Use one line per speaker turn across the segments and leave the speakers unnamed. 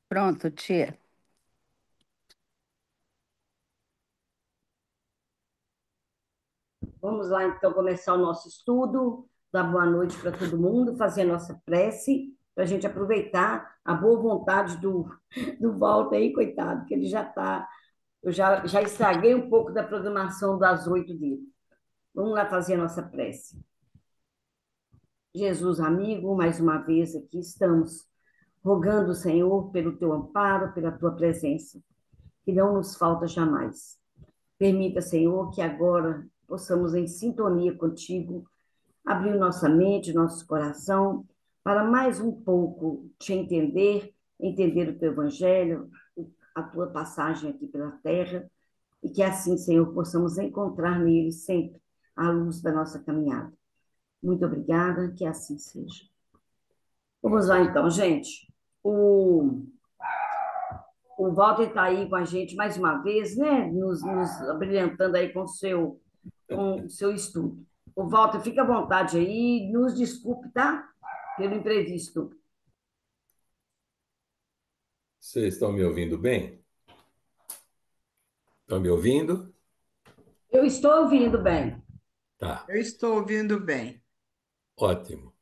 Pronto, tia.
Vamos lá, então, começar o nosso estudo. Dar boa noite para todo mundo, fazer a nossa prece, para a gente aproveitar a boa vontade do Walter aí, coitado, que ele já está. Eu já estraguei um pouco da programação das 8 dele. Vamos lá fazer a nossa prece. Jesus, amigo, mais uma vez aqui estamos, rogando, Senhor, pelo teu amparo, pela tua presença, que não nos falta jamais. Permita, Senhor, que agora possamos, em sintonia contigo, abrir nossa mente, nosso coração, para mais um pouco te entender, entender o teu evangelho, a tua passagem aqui pela terra, e que assim, Senhor, possamos encontrar nele sempre a luz da nossa caminhada. Muito obrigada, que assim seja. Vamos lá então, gente. O, o Walter está aí com a gente mais uma vez, né? Nos abrilhantando aí com o seu estudo. O Walter, fica à vontade aí, nos desculpe, tá? Pelo imprevisto.
Vocês estão me ouvindo bem? Estão me ouvindo?
Eu estou ouvindo bem.
Tá,
Eu estou ouvindo bem.
ótimo.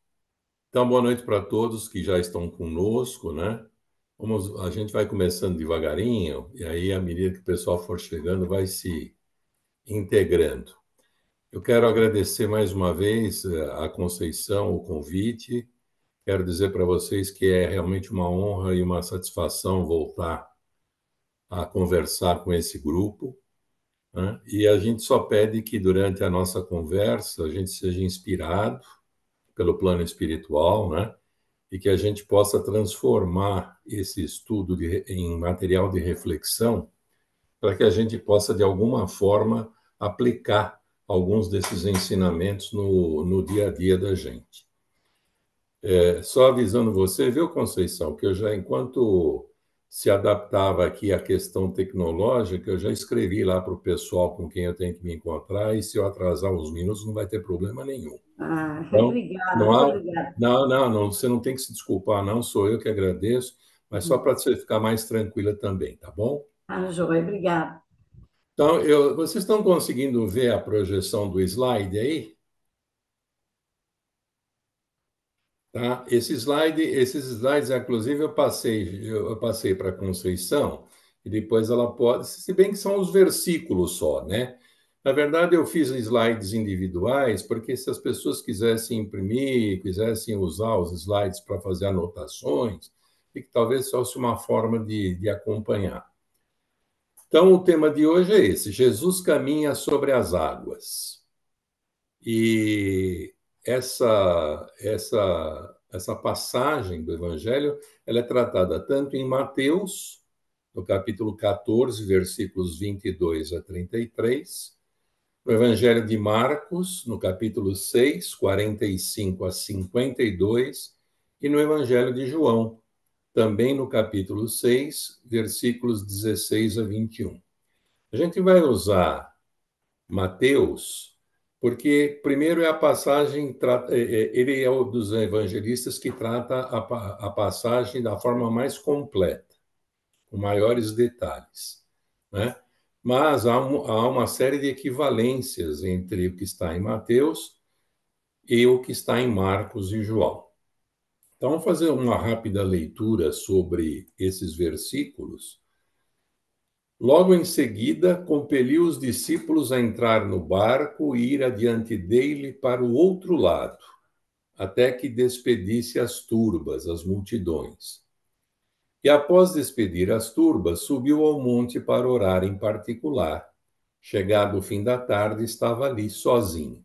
Então, boa noite para todos que já estão conosco, né? A gente vai começando devagarinho, e aí, à medida que o pessoal for chegando, vai se integrando. Eu quero agradecer mais uma vez a Conceição, o convite. Quero dizer para vocês que é realmente uma honra e uma satisfação voltar a conversar com esse grupo, né? E a gente só pede que durante a nossa conversa a gente seja inspirado pelo plano espiritual, né? E que a gente possa transformar esse estudo em material de reflexão para que a gente possa, de alguma forma, aplicar alguns desses ensinamentos no dia a dia da gente. Só avisando você, viu, Conceição, que eu já, enquanto se adaptava aqui à questão tecnológica, eu já escrevi lá para o pessoal com quem eu tenho que me encontrar, e se eu atrasar uns minutos não vai ter problema nenhum.
Ah,
Então,
obrigada,
não
muito
há,
obrigada.
não, você não tem que se desculpar, não, sou eu que agradeço, mas só para você ficar mais tranquila também, tá bom?
Ah, joia, obrigada.
Então, vocês estão conseguindo ver a projeção do slide aí? Tá? Esses slides, inclusive, eu passei para a Conceição, e depois ela pode, se bem que são os versículos só, né? Na verdade, eu fiz slides individuais, porque se as pessoas quisessem imprimir, quisessem usar os slides para fazer anotações, e que talvez fosse uma forma de acompanhar. Então, o tema de hoje é esse: Jesus caminha sobre as águas. E essa passagem do Evangelho, ela é tratada tanto em Mateus, no capítulo 14, versículos 22 a 33, no Evangelho de Marcos, no capítulo 6, 45 a 52, e no Evangelho de João, também no capítulo 6, versículos 16 a 21. A gente vai usar Mateus, porque primeiro é a passagem, ele é um dos evangelistas que trata a passagem da forma mais completa, com maiores detalhes, né? Mas há uma série de equivalências entre o que está em Mateus e o que está em Marcos e João. Então, vamos fazer uma rápida leitura sobre esses versículos. Logo em seguida, compeliu os discípulos a entrar no barco e ir adiante dele para o outro lado, até que despedisse as turbas, as multidões. E após despedir as turbas, subiu ao monte para orar em particular. Chegado o fim da tarde, estava ali sozinho.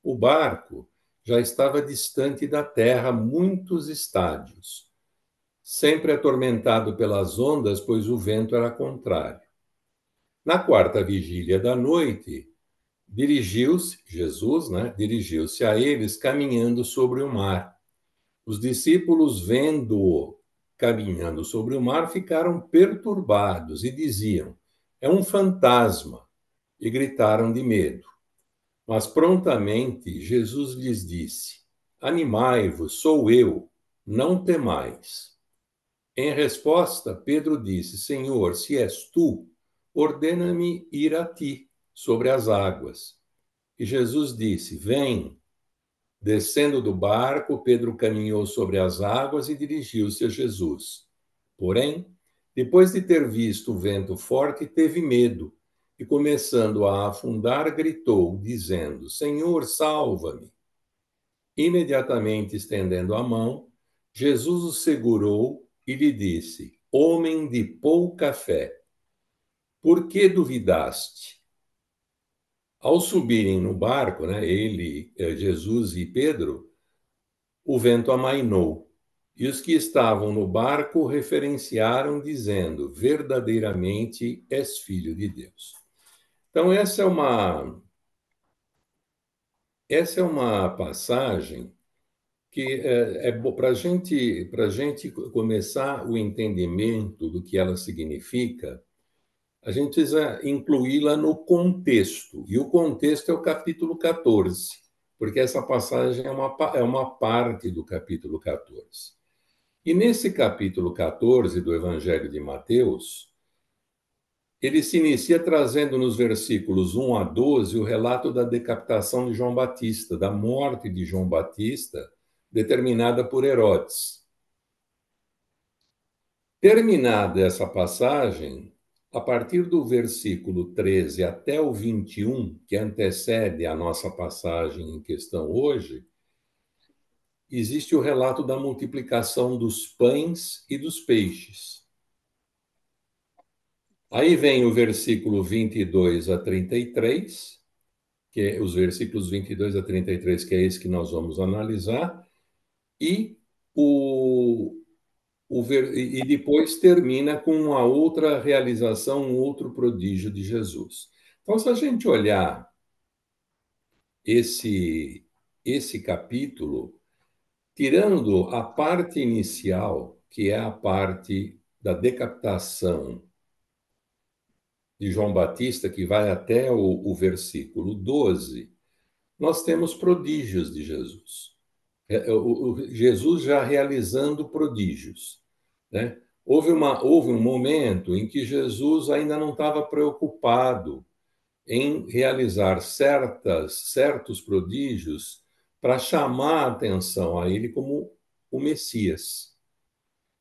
O barco já estava distante da terra muitos estádios, sempre atormentado pelas ondas, pois o vento era contrário. Na quarta vigília da noite, Jesus, né, dirigiu-se a eles caminhando sobre o mar. Os discípulos, vendo-o caminhando sobre o mar, ficaram perturbados e diziam: é um fantasma, e gritaram de medo. Mas prontamente Jesus lhes disse: animai-vos, sou eu, não temais. Em resposta, Pedro disse: Senhor, se és tu, ordena-me ir a ti sobre as águas. E Jesus disse: Vem. Descendo do barco, Pedro caminhou sobre as águas e dirigiu-se a Jesus. Porém, depois de ter visto o vento forte, teve medo e, começando a afundar, gritou, dizendo: Senhor, salva-me. Imediatamente estendendo a mão, Jesus o segurou e lhe disse: Homem de pouca fé, por que duvidaste? Ao subirem no barco, né, ele, Jesus e Pedro, o vento amainou. E os que estavam no barco referenciaram, dizendo: Verdadeiramente és filho de Deus. Então, essa é uma passagem que é para a gente começar o entendimento do que ela significa, a gente precisa incluí-la no contexto. E o contexto é o capítulo 14, porque essa passagem é uma parte do capítulo 14. E nesse capítulo 14 do Evangelho de Mateus, ele se inicia trazendo nos versículos 1 a 12 o relato da decapitação de João Batista, da morte de João Batista, determinada por Herodes. Terminada essa passagem, a partir do versículo 13 até o 21, que antecede a nossa passagem em questão hoje, existe o relato da multiplicação dos pães e dos peixes. Aí vem o versículo 22 a 33, que é os versículos 22 a 33, que é esse que nós vamos analisar, e e depois termina com uma outra realização, um outro prodígio de Jesus. Então, se a gente olhar esse capítulo, tirando a parte inicial, que é a parte da decapitação de João Batista, que vai até o versículo 12, nós temos prodígios de Jesus. Jesus já realizando prodígios, né? Houve um momento em que Jesus ainda não estava preocupado em realizar certos prodígios para chamar a atenção a ele como o Messias.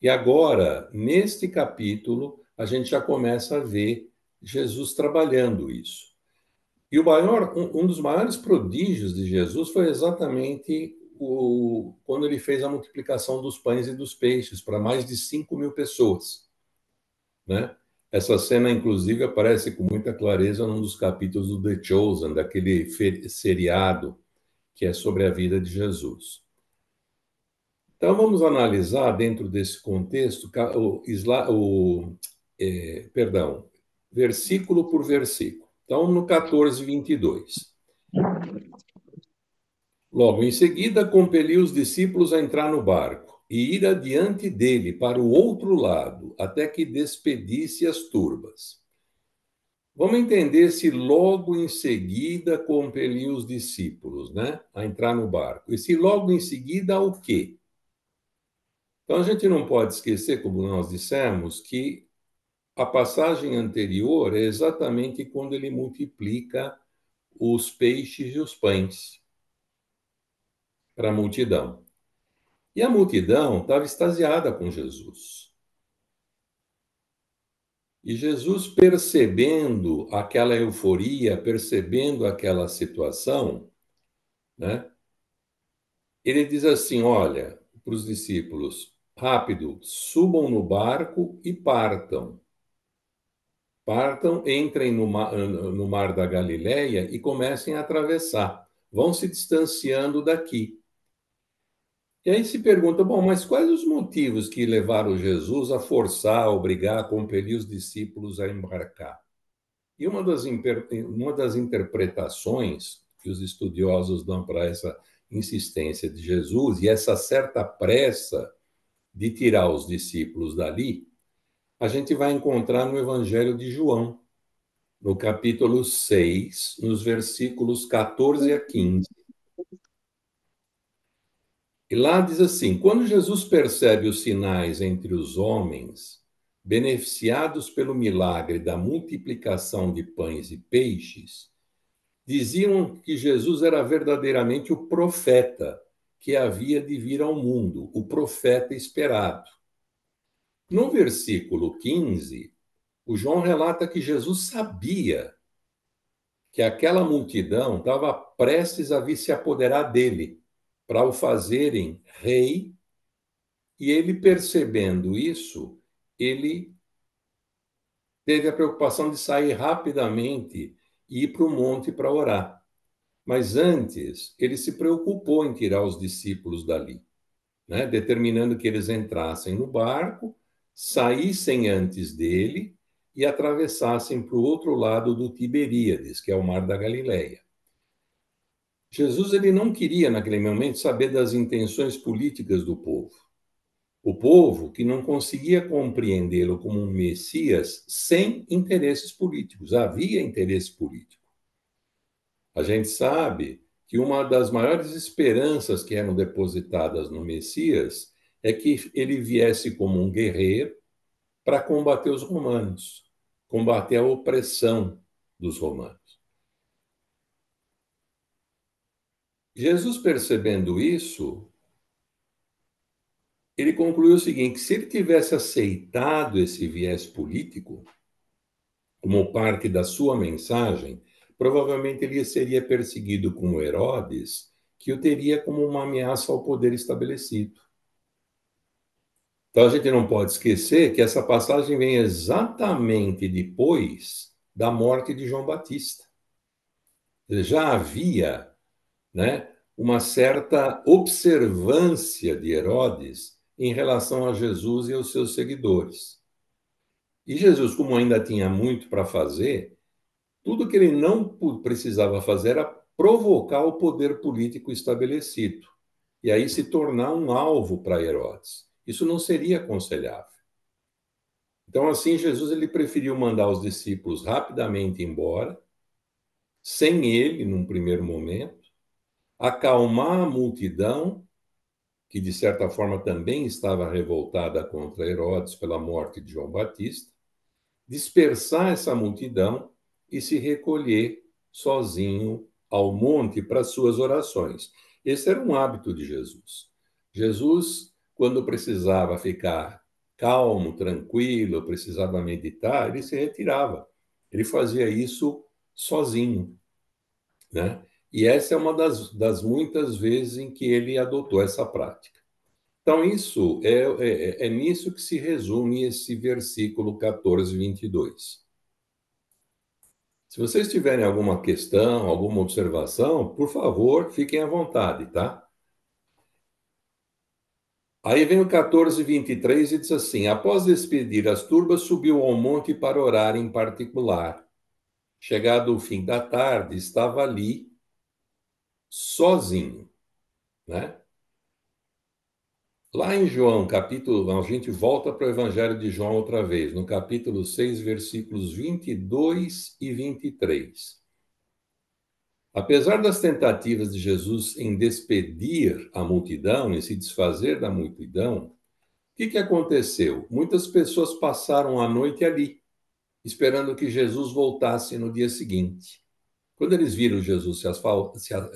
E agora, neste capítulo, a gente já começa a ver Jesus trabalhando isso. E um dos maiores prodígios de Jesus foi exatamente quando ele fez a multiplicação dos pães e dos peixes para mais de 5.000 pessoas, né? Essa cena, inclusive, aparece com muita clareza num dos capítulos do The Chosen, daquele seriado que é sobre a vida de Jesus. Então, vamos analisar dentro desse contexto, versículo por versículo. Então, no 14, 22. Logo em seguida, compeliu os discípulos a entrar no barco e ir adiante dele para o outro lado, até que despedisse as turbas. Vamos entender se logo em seguida compeliu os discípulos, né, a entrar no barco. E se logo em seguida o quê? Então, a gente não pode esquecer, como nós dissemos, que a passagem anterior é exatamente quando ele multiplica os peixes e os pães para a multidão. E a multidão estava extasiada com Jesus. E Jesus, percebendo aquela euforia, percebendo aquela situação, né, ele diz assim: Olha, para os discípulos, rápido, subam no barco e partam. Partam, entrem no mar da Galileia e comecem a atravessar. Vão se distanciando daqui. E aí se pergunta, bom, mas quais os motivos que levaram Jesus a forçar, a obrigar, a compelir os discípulos a embarcar? E uma das interpretações que os estudiosos dão para essa insistência de Jesus e essa certa pressa de tirar os discípulos dali, a gente vai encontrar no Evangelho de João, no capítulo 6, nos versículos 14 a 15. E lá diz assim: quando Jesus percebe os sinais entre os homens, beneficiados pelo milagre da multiplicação de pães e peixes, diziam que Jesus era verdadeiramente o profeta que havia de vir ao mundo, o profeta esperado. No versículo 15, o João relata que Jesus sabia que aquela multidão estava prestes a vir se apoderar dele, para o fazerem rei, e ele, percebendo isso, ele teve a preocupação de sair rapidamente e ir para o monte para orar. Mas antes, ele se preocupou em tirar os discípulos dali, né? Determinando que eles entrassem no barco, saíssem antes dele e atravessassem para o outro lado do Tiberíades, que é o mar da Galileia. Jesus ele não queria, naquele momento, saber das intenções políticas do povo. O povo que não conseguia compreendê-lo como um Messias sem interesses políticos. Havia interesse político. A gente sabe que uma das maiores esperanças que eram depositadas no Messias é que ele viesse como um guerreiro para combater os romanos, combater a opressão dos romanos. Jesus, percebendo isso, ele concluiu o seguinte: que se ele tivesse aceitado esse viés político como parte da sua mensagem, provavelmente ele seria perseguido como Herodes, que o teria como uma ameaça ao poder estabelecido. Então a gente não pode esquecer que essa passagem vem exatamente depois da morte de João Batista. Já havia, né, uma certa observância de Herodes em relação a Jesus e aos seus seguidores. E Jesus, como ainda tinha muito para fazer, tudo que ele não precisava fazer era provocar o poder político estabelecido, e aí se tornar um alvo para Herodes. Isso não seria aconselhável. Então, assim, Jesus ele preferiu mandar os discípulos rapidamente embora, sem ele, num primeiro momento, acalmar a multidão, que de certa forma também estava revoltada contra Herodes pela morte de João Batista, dispersar essa multidão e se recolher sozinho ao monte para suas orações. Esse era um hábito de Jesus. Jesus, quando precisava ficar calmo, tranquilo, precisava meditar, ele se retirava. Ele fazia isso sozinho, né? E essa é uma das muitas vezes em que ele adotou essa prática. Então, isso é nisso que se resume esse versículo 14, 22. Se vocês tiverem alguma questão, alguma observação, por favor, fiquem à vontade, tá? Aí vem o 14, 23 e diz assim: após despedir as turbas, subiu ao monte para orar em particular. Chegado o fim da tarde, estava ali, sozinho, né? Lá em João, capítulo, a gente volta para o Evangelho de João outra vez, no capítulo 6, versículos 22 e 23. Apesar das tentativas de Jesus em despedir a multidão, em se desfazer da multidão, o que aconteceu? Muitas pessoas passaram a noite ali, esperando que Jesus voltasse no dia seguinte. Quando eles viram Jesus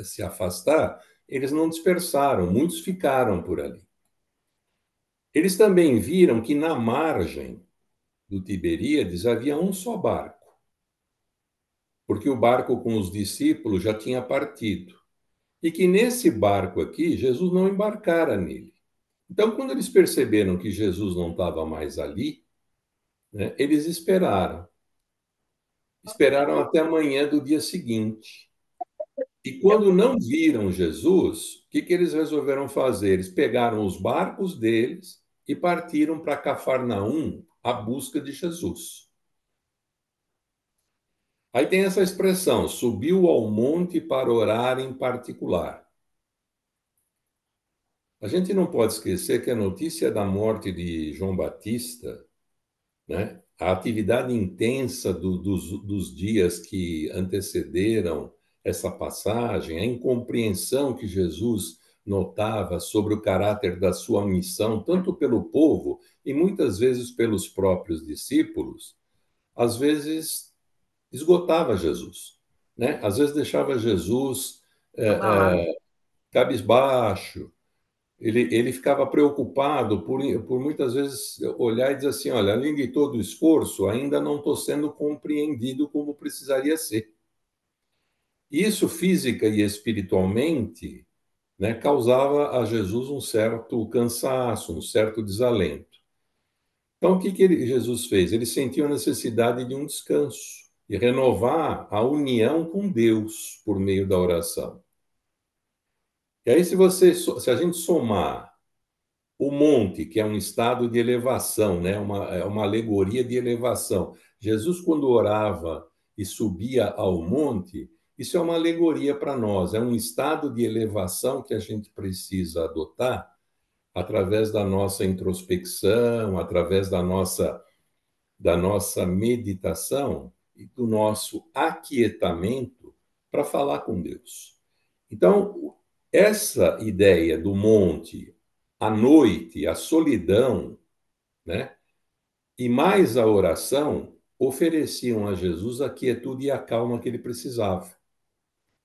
se afastar, eles não dispersaram, muitos ficaram por ali. Eles também viram que na margem do Tiberíades havia um só barco, porque o barco com os discípulos já tinha partido. E que nesse barco aqui, Jesus não embarcara nele. Então, quando eles perceberam que Jesus não estava mais ali, né, eles esperaram. Esperaram até amanhã do dia seguinte. E quando não viram Jesus, o que eles resolveram fazer? Eles pegaram os barcos deles e partiram para Cafarnaum à busca de Jesus. Aí tem essa expressão, subiu ao monte para orar em particular. A gente não pode esquecer que a notícia da morte de João Batista, né, a atividade intensa dos dias que antecederam essa passagem, a incompreensão que Jesus notava sobre o caráter da sua missão, tanto pelo povo e muitas vezes pelos próprios discípulos, às vezes esgotava Jesus, né? Às vezes deixava Jesus
Abalado.
cabisbaixo. Ele ficava preocupado por muitas vezes olhar e dizer assim: olha, além de todo o esforço, ainda não estou sendo compreendido como precisaria ser. Isso, física e espiritualmente, né, causava a Jesus um certo cansaço, um certo desalento. Então, o que Jesus fez? Ele sentiu a necessidade de um descanso e renovar a união com Deus por meio da oração. E aí, se a gente somar o monte, que é um estado de elevação, né? É uma alegoria de elevação. Jesus, quando orava e subia ao monte, isso é uma alegoria para nós, é um estado de elevação que a gente precisa adotar através da nossa introspecção, através da nossa meditação e do nosso aquietamento para falar com Deus. Então, essa ideia do monte, a noite, a solidão, né? E mais a oração ofereciam a Jesus a quietude e a calma que ele precisava.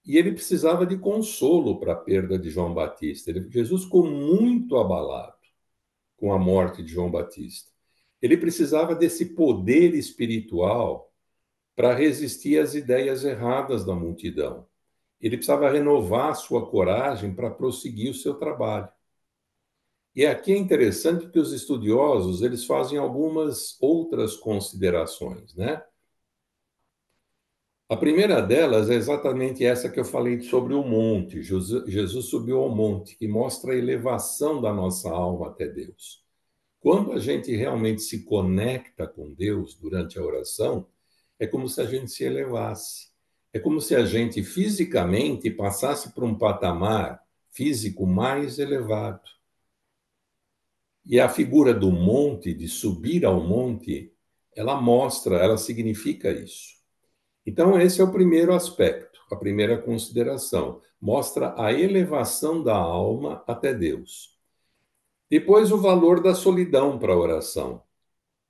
E ele precisava de consolo para a perda de João Batista. Jesus ficou muito abalado com a morte de João Batista. Ele precisava desse poder espiritual para resistir às ideias erradas da multidão. Ele precisava renovar sua coragem para prosseguir o seu trabalho. E aqui é interessante que os estudiosos eles fazem algumas outras considerações, né? A primeira delas é exatamente essa que eu falei sobre o monte. Jesus subiu ao monte, que mostra a elevação da nossa alma até Deus. Quando a gente realmente se conecta com Deus durante a oração, é como se a gente se elevasse. É como se a gente fisicamente passasse por um patamar físico mais elevado. E a figura do monte, de subir ao monte, ela mostra, ela significa isso. Então, esse é o primeiro aspecto, a primeira consideração. Mostra a elevação da alma até Deus. Depois, o valor da solidão para a oração,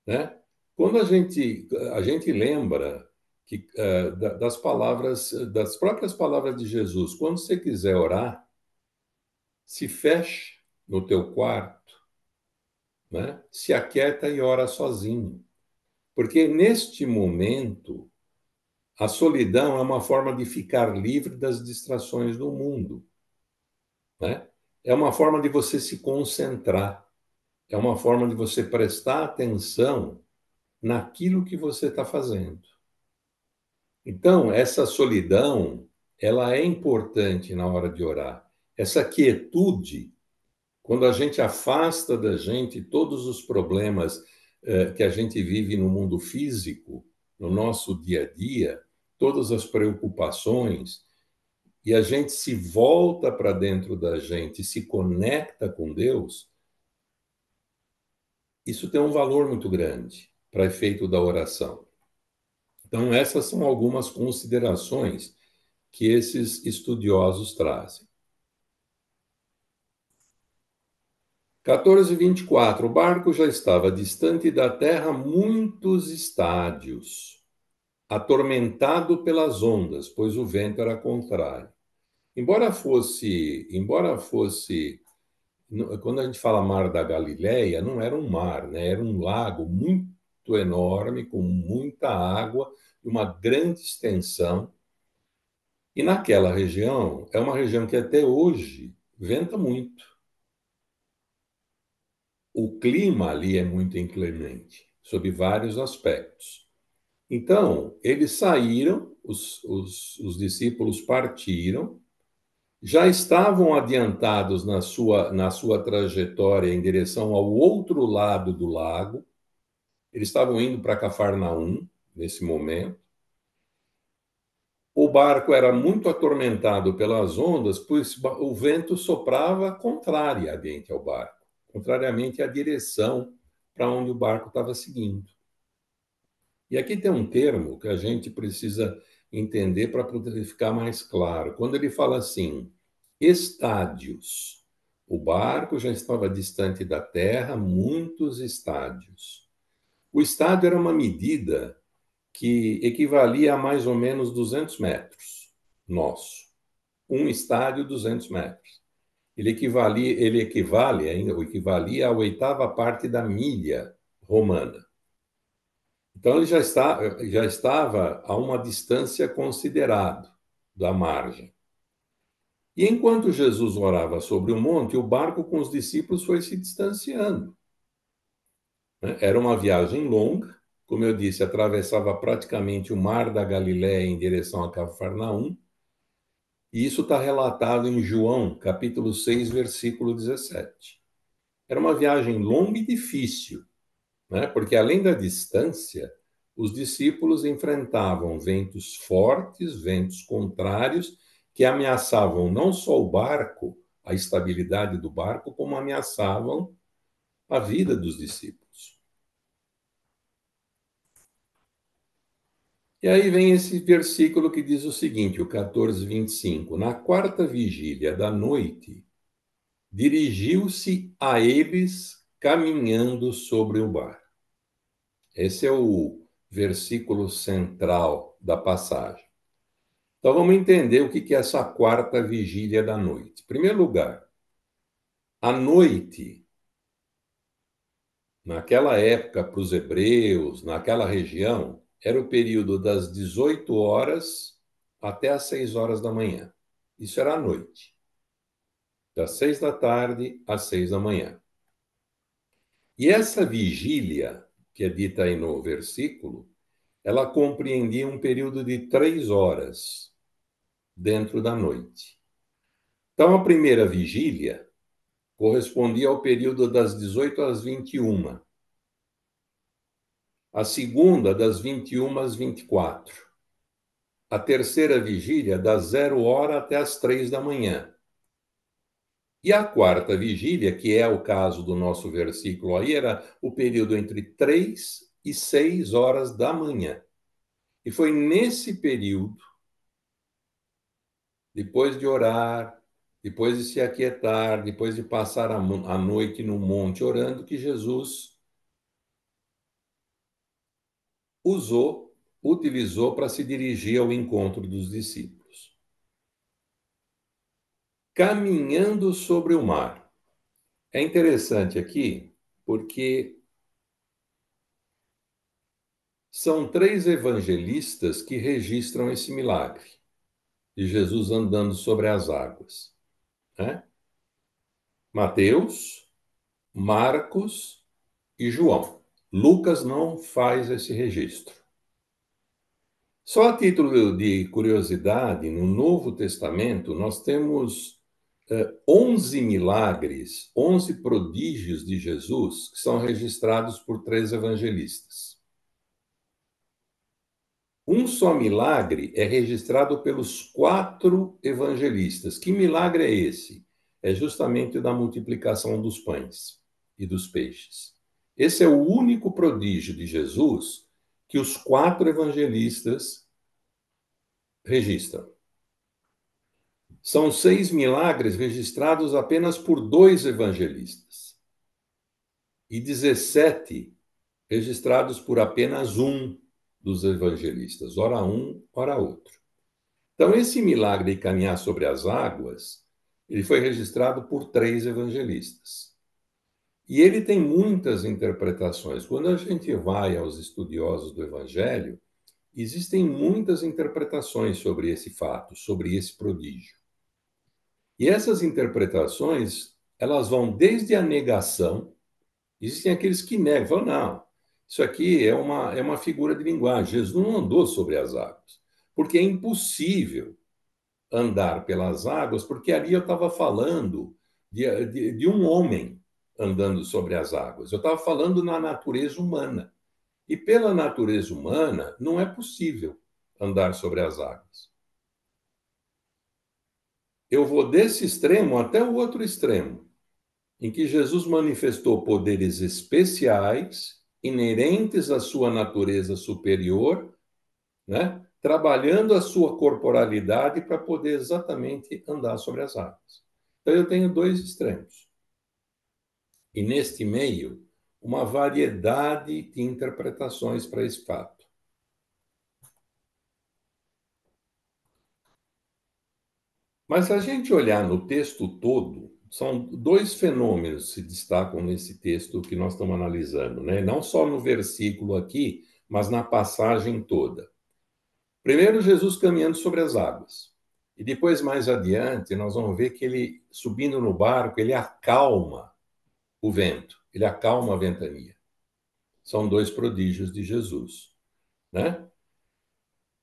né? Quando a gente lembra que, das palavras, das próprias palavras de Jesus, quando você quiser orar, se feche no teu quarto, né? Se aquieta e ora sozinho. Porque neste momento, a solidão é uma forma de ficar livre das distrações do mundo, né? É uma forma de você se concentrar, é uma forma de você prestar atenção naquilo que você está fazendo. Então, essa solidão, ela é importante na hora de orar. Essa quietude, quando a gente afasta da gente todos os problemas que a gente vive no mundo físico, no nosso dia a dia, todas as preocupações, e a gente se volta para dentro da gente, se conecta com Deus, isso tem um valor muito grande para efeito da oração. Então, essas são algumas considerações que esses estudiosos trazem. 14:24. O barco já estava distante da terra muitos estádios, atormentado pelas ondas, pois o vento era contrário. Embora fosse, quando a gente fala Mar da Galileia, não era um mar, né? Era um lago muito enorme, com muita água, uma grande extensão. E naquela região, é uma região que até hoje venta muito. O clima ali é muito inclemente, sob vários aspectos. Então, eles saíram, os discípulos partiram, já estavam adiantados na sua trajetória em direção ao outro lado do lago, eles estavam indo para Cafarnaum, nesse momento. O barco era muito atormentado pelas ondas, pois o vento soprava contrariamente ao barco, contrariamente à direção para onde o barco estava seguindo. E aqui tem um termo que a gente precisa entender para poder ficar mais claro. Quando ele fala assim, estádios, O barco já estava distante da terra muitos estádios. O estádio era uma medida que equivalia a mais ou menos 200 metros, nosso. Um estádio, 200 metros. Ele equivalia à oitava parte da milha romana. Então, ele já estava a uma distância considerável da margem. E enquanto Jesus orava sobre o monte, o barco com os discípulos foi se distanciando. Era uma viagem longa, como eu disse, atravessava praticamente o mar da Galiléia em direção a Cafarnaum, e isso está relatado em João, capítulo 6, versículo 17. Era uma viagem longa e difícil, né? Porque além da distância, os discípulos enfrentavam ventos fortes, ventos contrários, que ameaçavam não só o barco, a estabilidade do barco, como ameaçavam a vida dos discípulos. E aí vem esse versículo que diz o seguinte, o 14, 25. Na quarta vigília da noite, dirigiu-se a eles caminhando sobre o mar. Esse é o versículo central da passagem. Então vamos entender o que é essa quarta vigília da noite. Em primeiro lugar, a noite, naquela época, para os hebreus, naquela região, era o período das 18 horas até as 6 horas da manhã. Isso era a noite. Das 6 da tarde às 6 da manhã. E essa vigília, que é dita aí no versículo, ela compreendia um período de 3 horas dentro da noite. Então, a primeira vigília correspondia ao período das 18 às 21. A segunda, das 21 às 24. A terceira vigília, das 0 hora até as 3 da manhã. E a quarta vigília, que é o caso do nosso versículo aí, era o período entre 3 e 6 horas da manhã. E foi nesse período, depois de orar, depois de se aquietar, depois de passar a noite no monte orando, que Jesus utilizou para se dirigir ao encontro dos discípulos. Caminhando sobre o mar. É interessante aqui, porque são 3 evangelistas que registram esse milagre de Jesus andando sobre as águas, né? Mateus, Marcos e João. Lucas não faz esse registro. Só a título de curiosidade, no Novo Testamento, nós temos 11 milagres, 11 prodígios de Jesus que são registrados por 3 evangelistas. Um só milagre é registrado pelos 4 evangelistas. Que milagre é esse? É justamente o da multiplicação dos pães e dos peixes. Esse é o único prodígio de Jesus que os 4 evangelistas registram. São 6 milagres registrados apenas por 2 evangelistas e 17 registrados por apenas um dos evangelistas, ora um, ora outro. Então, esse milagre de caminhar sobre as águas, ele foi registrado por 3 evangelistas. E ele tem muitas interpretações. Quando a gente vai aos estudiosos do Evangelho, existem muitas interpretações sobre esse fato, sobre esse prodígio. E essas interpretações, elas vão desde a negação, existem aqueles que negam, falam, não, isso aqui é uma figura de linguagem, Jesus não andou sobre as águas, porque é impossível andar pelas águas, porque ali eu estava falando de um homem andando sobre as águas, eu estava falando na natureza humana, e pela natureza humana não é possível andar sobre as águas. Eu vou desse extremo até o outro extremo, em que Jesus manifestou poderes especiais, inerentes à sua natureza superior, né? Trabalhando a sua corporalidade para poder exatamente andar sobre as águas. Então, eu tenho dois extremos. E, neste meio, uma variedade de interpretações para esse fato. Mas, se a gente olhar no texto todo, são dois fenômenos que se destacam nesse texto que nós estamos analisando, né? Não só no versículo aqui, mas na passagem toda. Primeiro, Jesus caminhando sobre as águas. E depois, mais adiante, nós vamos ver que ele, subindo no barco, ele acalma o vento, ele acalma a ventania. São dois prodígios de Jesus, né?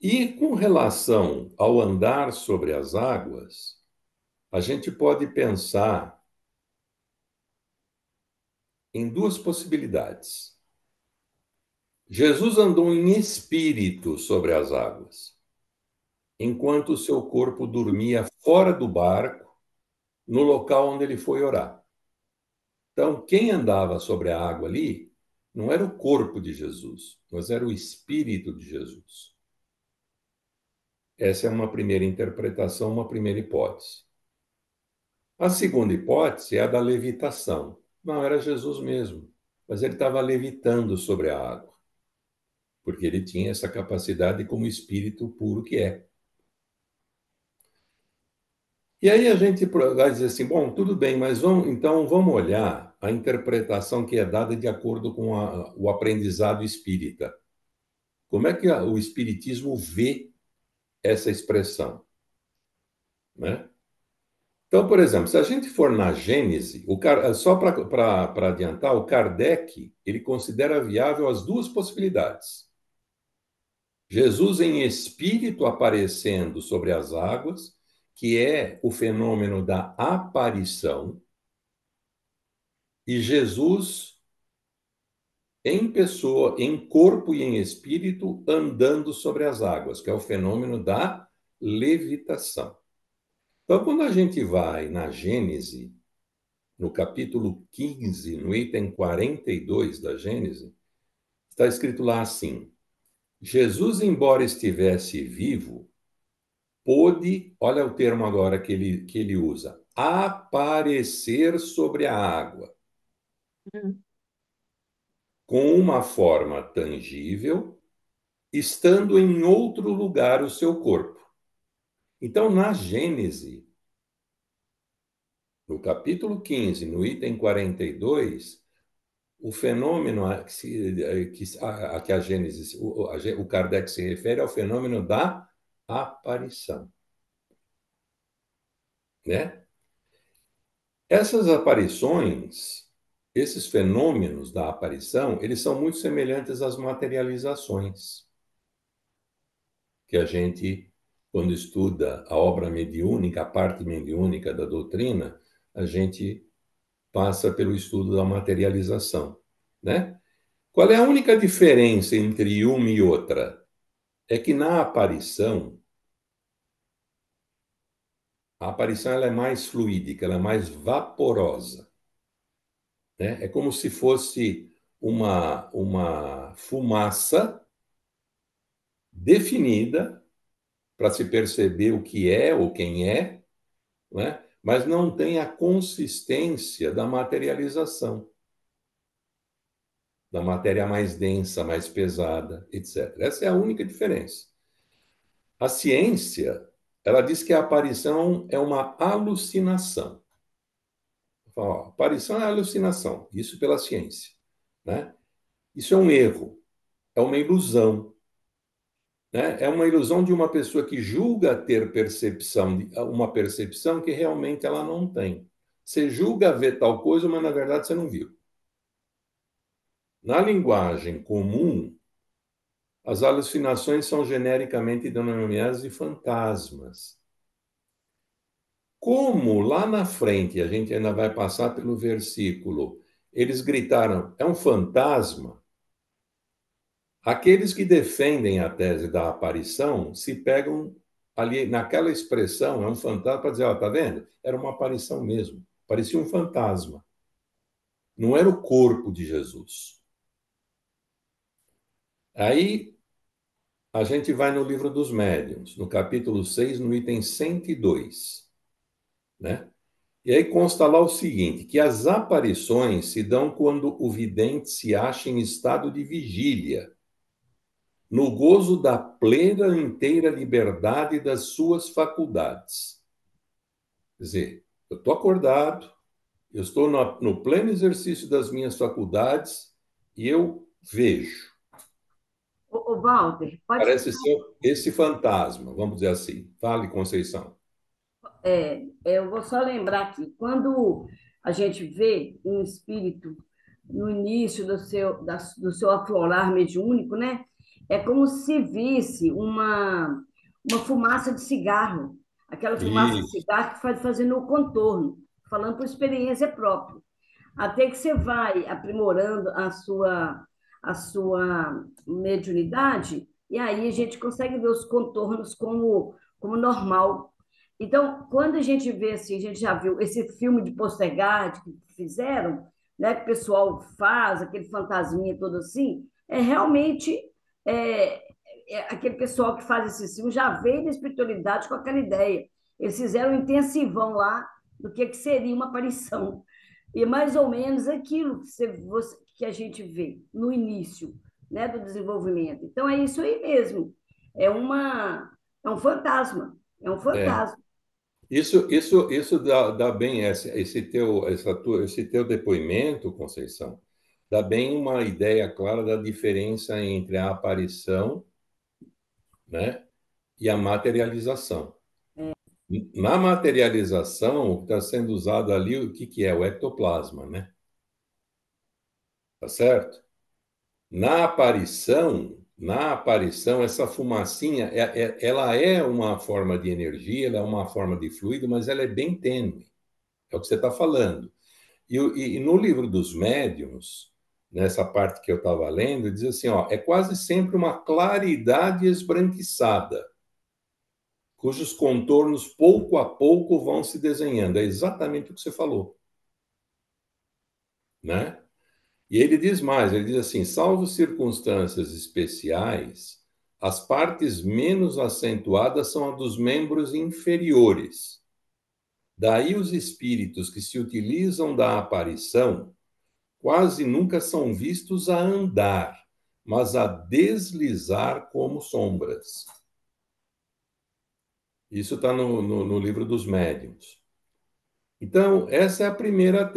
E com relação ao andar sobre as águas, a gente pode pensar em duas possibilidades. Jesus andou em espírito sobre as águas, enquanto o seu corpo dormia fora do barco, no local onde ele foi orar. Então, quem andava sobre a água ali não era o corpo de Jesus, mas era o espírito de Jesus. Essa é uma primeira interpretação, uma primeira hipótese. A segunda hipótese é a da levitação. Não era Jesus mesmo, mas ele estava levitando sobre a água, porque ele tinha essa capacidade como espírito puro que é. E aí a gente vai dizer assim, bom, tudo bem, mas vamos olhar a interpretação que é dada de acordo com o aprendizado espírita. Como é que o espiritismo vê essa expressão, né? Então, por exemplo, se a gente for na Gênese, só para adiantar, o Kardec ele considera viável as duas possibilidades. Jesus em espírito aparecendo sobre as águas, que é o fenômeno da aparição, e Jesus em pessoa, em corpo e em espírito, andando sobre as águas, que é o fenômeno da levitação. Então, quando a gente vai na Gênese, no capítulo 15, no item 42 da Gênese, está escrito lá assim: Jesus, embora estivesse vivo, pôde, olha o termo agora que ele usa, aparecer sobre a água, com uma forma tangível, estando em outro lugar o seu corpo. Então, na Gênese, no capítulo 15, no item 42, o fenômeno a que a Gênesis, o Kardec se refere ao fenômeno da aparição, né? Essas aparições, esses fenômenos da aparição, eles são muito semelhantes às materializações que a gente, quando estuda a obra mediúnica, a parte mediúnica da doutrina, a gente passa pelo estudo da materialização, né? Qual é a única diferença entre uma e outra? É que na aparição, a aparição ela é mais fluídica, ela é mais vaporosa, né? É como se fosse uma fumaça definida para se perceber o que é ou quem é, né? Mas não tem a consistência da materialização, da matéria mais densa, mais pesada, etc. Essa é a única diferença. A ciência, ela diz que a aparição é uma alucinação. Ó, aparição é alucinação, isso pela ciência, né? Isso é um erro, é uma ilusão, né? É uma ilusão de uma pessoa que julga ter uma percepção que realmente ela não tem. Você julga ver tal coisa, mas na verdade você não viu. Na linguagem comum, as alucinações são genericamente denominadas de fantasmas. Como lá na frente, a gente ainda vai passar pelo versículo, eles gritaram, é um fantasma. Aqueles que defendem a tese da aparição se pegam ali naquela expressão, é um fantasma, para dizer, ó, tá vendo? Era uma aparição mesmo, parecia um fantasma. Não era o corpo de Jesus. Aí a gente vai no livro dos médiuns, no capítulo 6, no item 102, né? E aí consta lá o seguinte, que as aparições se dão quando o vidente se acha em estado de vigília, no gozo da plena e inteira liberdade das suas faculdades. Quer dizer, eu estou acordado, eu estou no pleno exercício das minhas faculdades e eu vejo.
Ô, Walter, pode.
Parece ser esse fantasma, vamos dizer assim. Fale, Conceição.
Eu vou só lembrar aqui, quando a gente vê um espírito no início do seu aflorar mediúnico, né? É como se visse uma fumaça de cigarro, aquela fumaça de
Isso,
cigarro que faz fazendo o contorno, falando por experiência própria. Até que você vai aprimorando a sua mediunidade, e aí a gente consegue ver os contornos como normal. Então, quando a gente vê assim, a gente já viu esse filme de Poltergeist que fizeram, né, que o pessoal faz, aquele fantasminha todo assim, é realmente é, aquele pessoal que faz esse filme já veio da espiritualidade com aquela ideia. Eles fizeram um intensivão lá do que seria uma aparição. E mais ou menos aquilo que a gente vê no início, né, do desenvolvimento. Então, é isso aí mesmo. É, uma, é um fantasma. É um
é.
fantasma.
Isso dá bem esse teu depoimento, Conceição, dá bem uma ideia clara da diferença entre a aparição, né, e a materialização. Na materialização, o que está sendo usado ali, o que que é? O ectoplasma, né? Tá certo? Na aparição, essa fumacinha, ela é uma forma de energia, ela é uma forma de fluido, mas ela é bem tênue. É o que você está falando. E no livro dos médiuns, nessa parte que eu estava lendo, diz assim, ó, é quase sempre uma claridade esbranquiçada, cujos contornos pouco a pouco vão se desenhando. É exatamente o que você falou, né? E ele diz mais, ele diz assim, salvo circunstâncias especiais, as partes menos acentuadas são a dos membros inferiores. Daí os espíritos que se utilizam da aparição quase nunca são vistos a andar, mas a deslizar como sombras. Isso está no livro dos médiuns. Então, essa é a primeira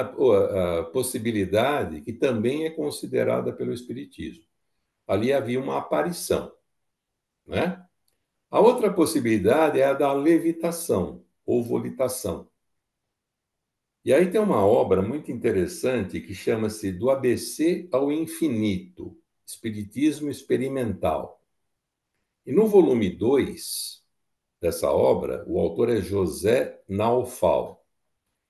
a possibilidade que também é considerada pelo Espiritismo. Ali havia uma aparição, né? A outra possibilidade é a da levitação ou volitação. E aí tem uma obra muito interessante que chama-se Do ABC ao Infinito, Espiritismo Experimental. E no volume 2 dessa obra, o autor é José Naufal.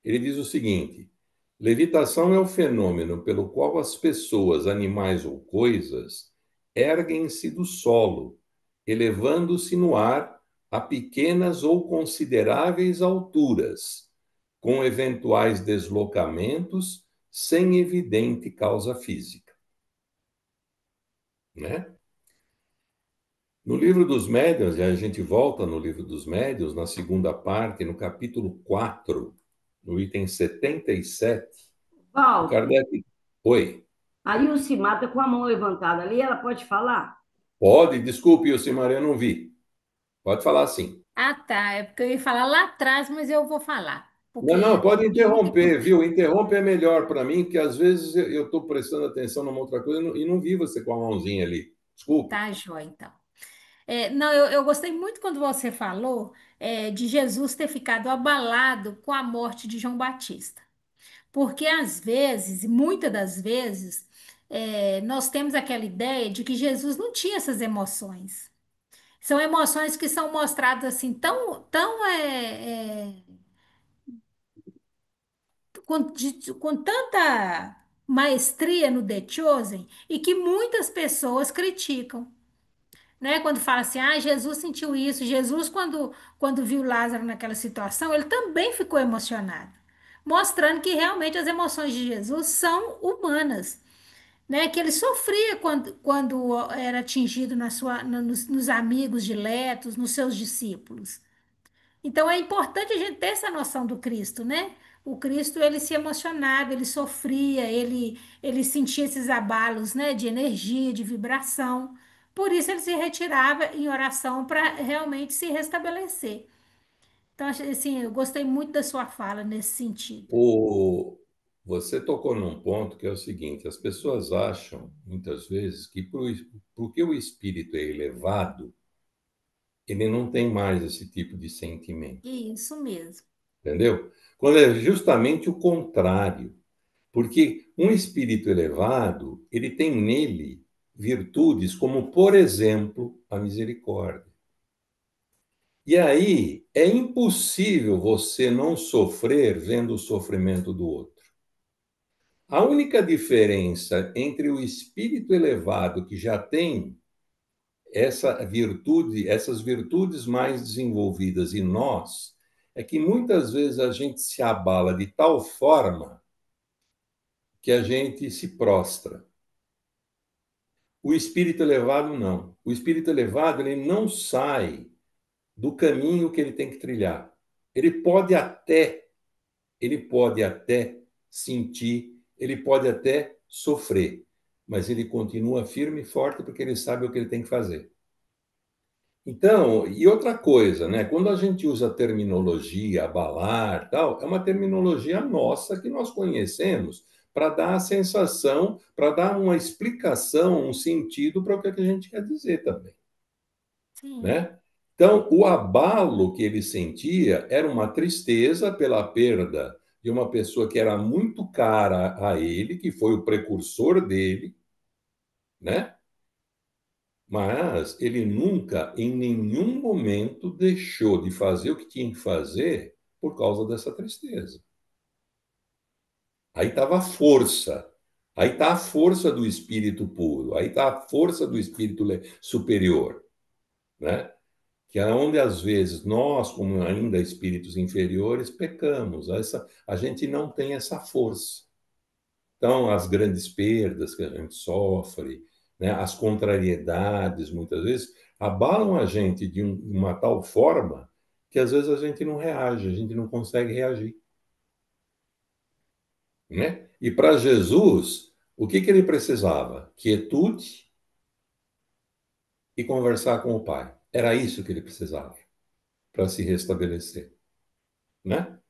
Ele diz o seguinte: levitação é o fenômeno pelo qual as pessoas, animais ou coisas erguem-se do solo, elevando-se no ar a pequenas ou consideráveis alturas, com eventuais deslocamentos sem evidente causa física, né? No livro dos médiuns, e a gente volta no livro dos médiuns, na segunda parte, no capítulo 4, no item 77, o
Walter,
Kardec. Oi.
aí o Simar está com a mão levantada ali, ela pode falar?
Pode, desculpe, Yosimar, eu não vi. Pode falar sim.
Ah, tá. É porque eu ia falar lá atrás, mas eu vou falar.
Não, não,
Porque
pode
é muito
interromper,
importante.
viu? Interrompe é melhor para mim, porque às vezes eu estou prestando atenção numa outra coisa e não vi você com a mãozinha ali. Desculpe.
Tá, joia, então. Não, eu gostei muito quando você falou de Jesus ter ficado abalado com a morte de João Batista. Porque às vezes, e muitas das vezes, nós temos aquela ideia de que Jesus não tinha essas emoções. São emoções que são mostradas assim com tanta maestria no The Chosen e que muitas pessoas criticam, né? Quando fala assim, ah, Jesus sentiu isso, Jesus quando viu Lázaro naquela situação, ele também ficou emocionado, mostrando que realmente as emoções de Jesus são humanas, né? Que ele sofria quando era atingido nos amigos diletos, nos seus discípulos. Então é importante a gente ter essa noção do Cristo, né? O Cristo, ele se emocionava, ele sofria, ele sentia esses abalos, né, de energia, de vibração. Por isso ele se retirava em oração para realmente se restabelecer. Então, assim, eu gostei muito da sua fala nesse sentido.
O... Você tocou num ponto que é o seguinte: as pessoas acham, muitas vezes, que porque o espírito é elevado, ele não tem mais esse tipo de sentimento,
Isso mesmo.
entendeu? Quando é justamente o contrário. Porque um espírito elevado, ele tem nele virtudes como, por exemplo, a misericórdia. E aí é impossível você não sofrer vendo o sofrimento do outro. A única diferença entre o espírito elevado que já tem essa virtude, essas virtudes mais desenvolvidas e nós, é que muitas vezes a gente se abala de tal forma que a gente se prostra. O espírito elevado não. O espírito elevado ele não sai do caminho que ele tem que trilhar. Ele pode até, ele pode até sentir, ele pode até sofrer, mas ele continua firme e forte porque ele sabe o que ele tem que fazer. Então, e outra coisa, né? Quando a gente usa a terminologia abalar, tal, é uma terminologia nossa que nós conhecemos para dar a sensação, para dar uma explicação, um sentido para o que a gente quer dizer também,
Sim,
né? Então, o abalo que ele sentia era uma tristeza pela perda de uma pessoa que era muito cara a ele, que foi o precursor dele, né? Mas ele nunca, em nenhum momento, deixou de fazer o que tinha que fazer por causa dessa tristeza. Aí estava a força. Aí está a força do espírito puro. Aí está a força do espírito superior, né? Que é onde, às vezes, nós, como ainda espíritos inferiores, pecamos. A gente não tem essa força. Então, as grandes perdas que a gente sofre, né, as contrariedades, muitas vezes, abalam a gente de uma tal forma que às vezes a gente não reage, a gente não consegue reagir, né? E para Jesus, o que ele precisava? Quietude e conversar com o Pai. Era isso que ele precisava para se restabelecer, né?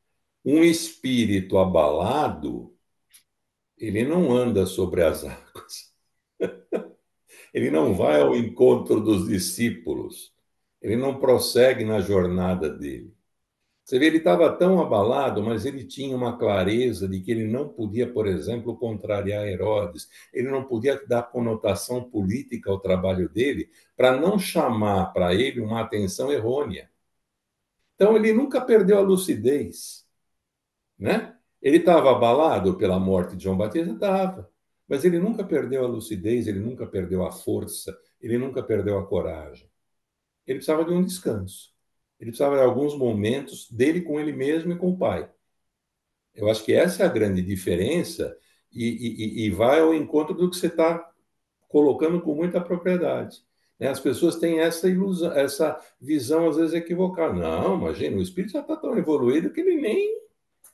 Um espírito abalado, ele não anda sobre as águas. Ele não vai ao encontro dos discípulos. Ele não prossegue na jornada dele. Você vê, ele estava tão abalado, mas ele tinha uma clareza de que ele não podia, por exemplo, contrariar Herodes. Ele não podia dar conotação política ao trabalho dele para não chamar para ele uma atenção errônea. Então, ele nunca perdeu a lucidez, né? Ele estava abalado pela morte de João Batista? Estava. Mas ele nunca perdeu a lucidez, ele nunca perdeu a força, ele nunca perdeu a coragem. Ele precisava de um descanso. Ele precisava de alguns momentos dele com ele mesmo e com o pai. Eu acho que essa é a grande diferença e vai ao encontro do que você está colocando com muita propriedade. Né? As pessoas têm essa ilusão, essa visão às vezes equivocada. Não, imagina, o espírito já está tão evoluído que ele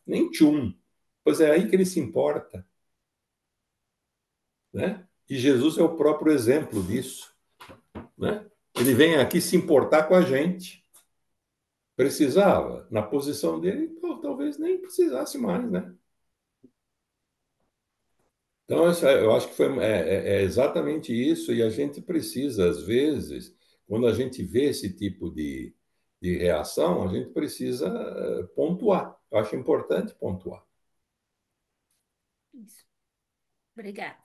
nem tchum. Pois é aí que ele se importa, né? E Jesus é o próprio exemplo disso, né? Ele vem aqui se importar com a gente. Precisava? Na posição dele, pô, talvez nem precisasse mais, né? Então, eu acho que é exatamente isso, e a gente precisa, às vezes, quando a gente vê esse tipo de reação, a gente precisa pontuar. Eu acho importante pontuar.
isso. Obrigada.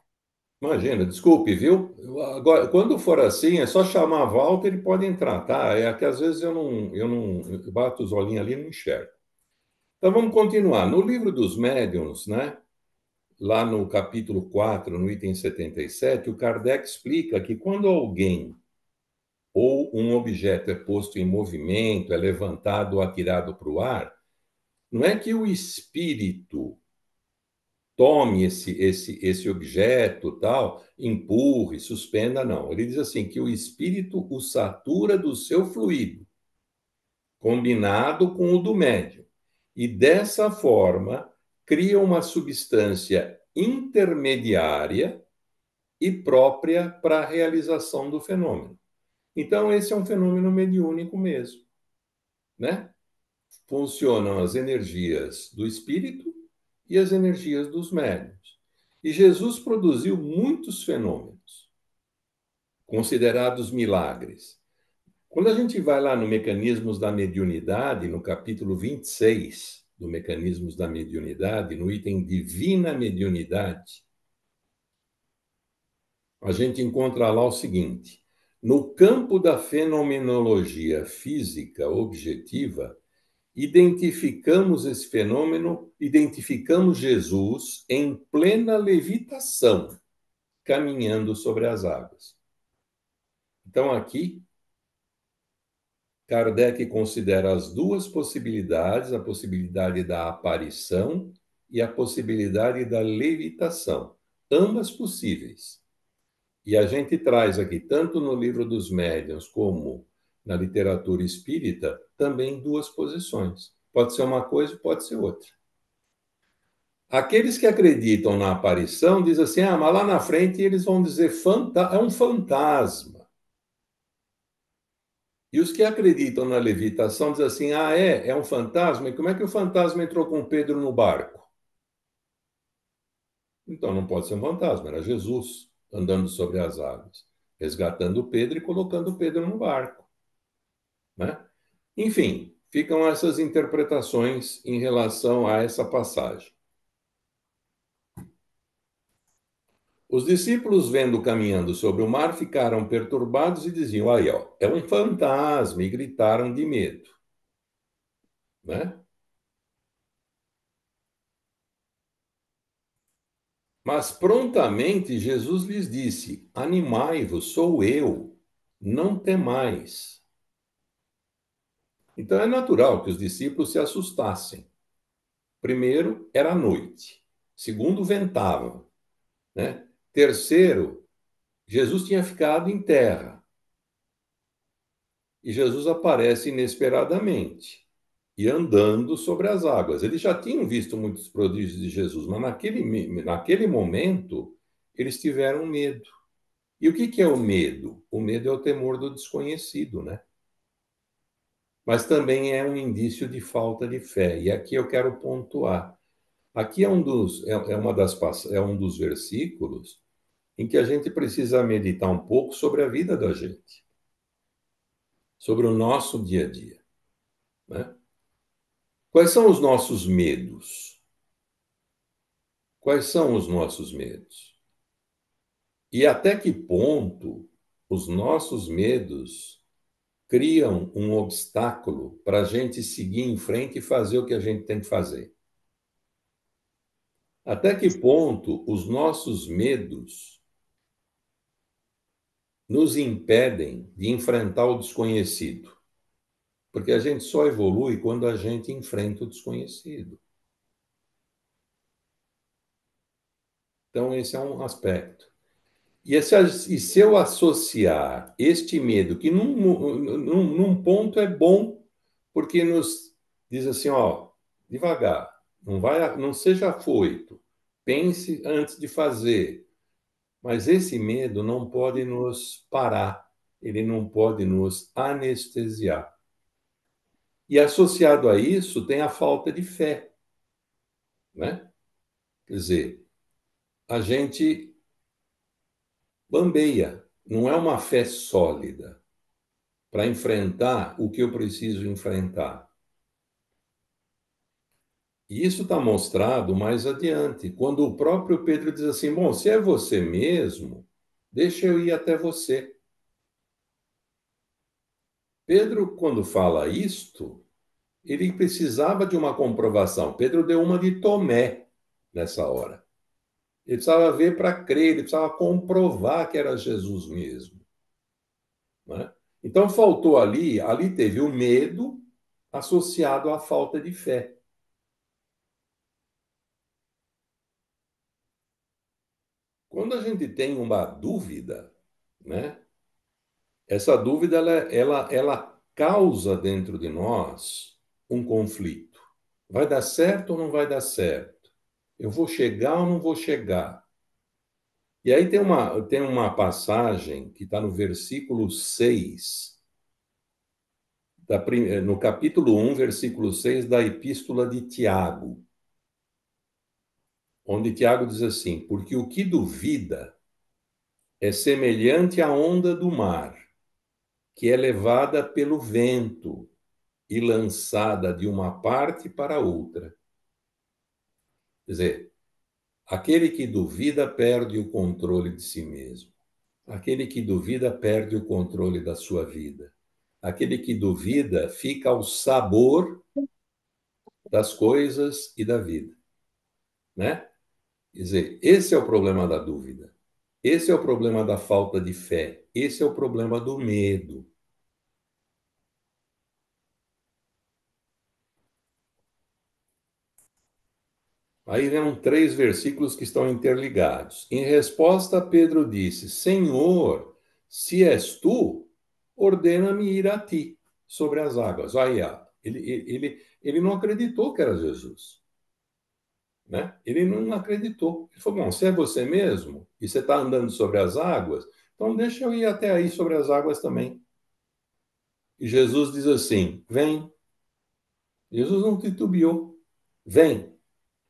Imagina, desculpe, viu? Agora, quando for assim, é só chamar a Walter, ele pode entrar, tá? É que às vezes eu bato os olhinhos ali e não enxergo. Então vamos continuar. No livro dos médiuns, né? Lá no capítulo 4, no item 77, o Kardec explica que quando alguém ou um objeto é posto em movimento, é levantado ou atirado para o ar, não é que o espírito tome esse objeto, tal, empurre, suspenda, não. Ele diz assim que o espírito o satura do seu fluido, combinado com o do médium. E dessa forma, cria uma substância intermediária e própria para a realização do fenômeno. Então, esse é um fenômeno mediúnico mesmo, né? Funcionam as energias do espírito e as energias dos médiuns. E Jesus produziu muitos fenômenos, considerados milagres. Quando a gente vai lá no Mecanismos da Mediunidade, no capítulo 26 do Mecanismos da Mediunidade, no item Divina Mediunidade, a gente encontra lá o seguinte: no campo da fenomenologia física objetiva, identificamos esse fenômeno, identificamos Jesus em plena levitação, caminhando sobre as águas. Então, aqui, Kardec considera as duas possibilidades, a possibilidade da aparição e a possibilidade da levitação, ambas possíveis. E a gente traz aqui, tanto no Livro dos Médiuns como na literatura espírita, também duas posições. Pode ser uma coisa, pode ser outra. Aqueles que acreditam na aparição dizem assim: ah, mas lá na frente eles vão dizer é um fantasma. E os que acreditam na levitação dizem assim: ah, é um fantasma? E como é que o fantasma entrou com Pedro no barco? Então não pode ser um fantasma, era Jesus andando sobre as águas, resgatando Pedro e colocando Pedro no barco, né? Enfim, ficam essas interpretações em relação a essa passagem. Os discípulos, vendo caminhando sobre o mar, ficaram perturbados e diziam: aí, ó, é um fantasma, e gritaram de medo, né? Mas prontamente Jesus lhes disse: animai-vos, sou eu, não temais. Então é natural que os discípulos se assustassem. Primeiro, era noite. Segundo, ventava, né? Terceiro, Jesus tinha ficado em terra. E Jesus aparece inesperadamente e andando sobre as águas. Eles já tinham visto muitos prodígios de Jesus, mas naquele momento eles tiveram medo. E o que é o medo? O medo é o temor do desconhecido, né? Mas também é um indício de falta de fé. E aqui eu quero pontuar. Aqui é um dos versículos em que a gente precisa meditar um pouco sobre a vida da gente, sobre o nosso dia a dia, né? Quais são os nossos medos? Quais são os nossos medos? E até que ponto os nossos medos criam um obstáculo para a gente seguir em frente e fazer o que a gente tem que fazer? Até que ponto os nossos medos nos impedem de enfrentar o desconhecido? Porque a gente só evolui quando a gente enfrenta o desconhecido. Então, esse é um aspecto. E se eu associar este medo, que num ponto é bom, porque nos diz assim, ó, devagar, não seja afoito, pense antes de fazer. Mas esse medo não pode nos parar, ele não pode nos anestesiar. E associado a isso tem a falta de fé, né? Quer dizer, a gente bambeia, não é uma fé sólida para enfrentar o que eu preciso enfrentar. E isso está mostrado mais adiante, quando o próprio Pedro diz assim: bom, se é você mesmo, deixa eu ir até você. Pedro, quando fala isto, ele precisava de uma comprovação. Pedro deu uma de Tomé nessa hora. Ele precisava ver para crer, ele precisava comprovar que era Jesus mesmo, né? Então faltou ali teve o medo associado à falta de fé. Quando a gente tem uma dúvida, né? Essa dúvida ela causa dentro de nós um conflito. Vai dar certo ou não vai dar certo? Eu vou chegar ou não vou chegar? E aí tem uma passagem que está no versículo 6, no capítulo 1, versículo 6 da Epístola de Tiago, onde Tiago diz assim: porque o que duvida é semelhante à onda do mar, que é levada pelo vento e lançada de uma parte para outra. Quer dizer, aquele que duvida perde o controle de si mesmo. Aquele que duvida perde o controle da sua vida. Aquele que duvida fica ao sabor das coisas e da vida, né? Quer dizer, esse é o problema da dúvida. Esse é o problema da falta de fé. Esse é o problema do medo. Aí vem 3 versículos que estão interligados. Em resposta, Pedro disse: Senhor, se és tu, ordena-me ir a ti sobre as águas. Aí, ele não acreditou que era Jesus, né? Ele não acreditou. Ele falou: bom, se é você mesmo e você está andando sobre as águas, então deixa eu ir até aí sobre as águas também. E Jesus diz assim: vem. Jesus não titubeou. Vem.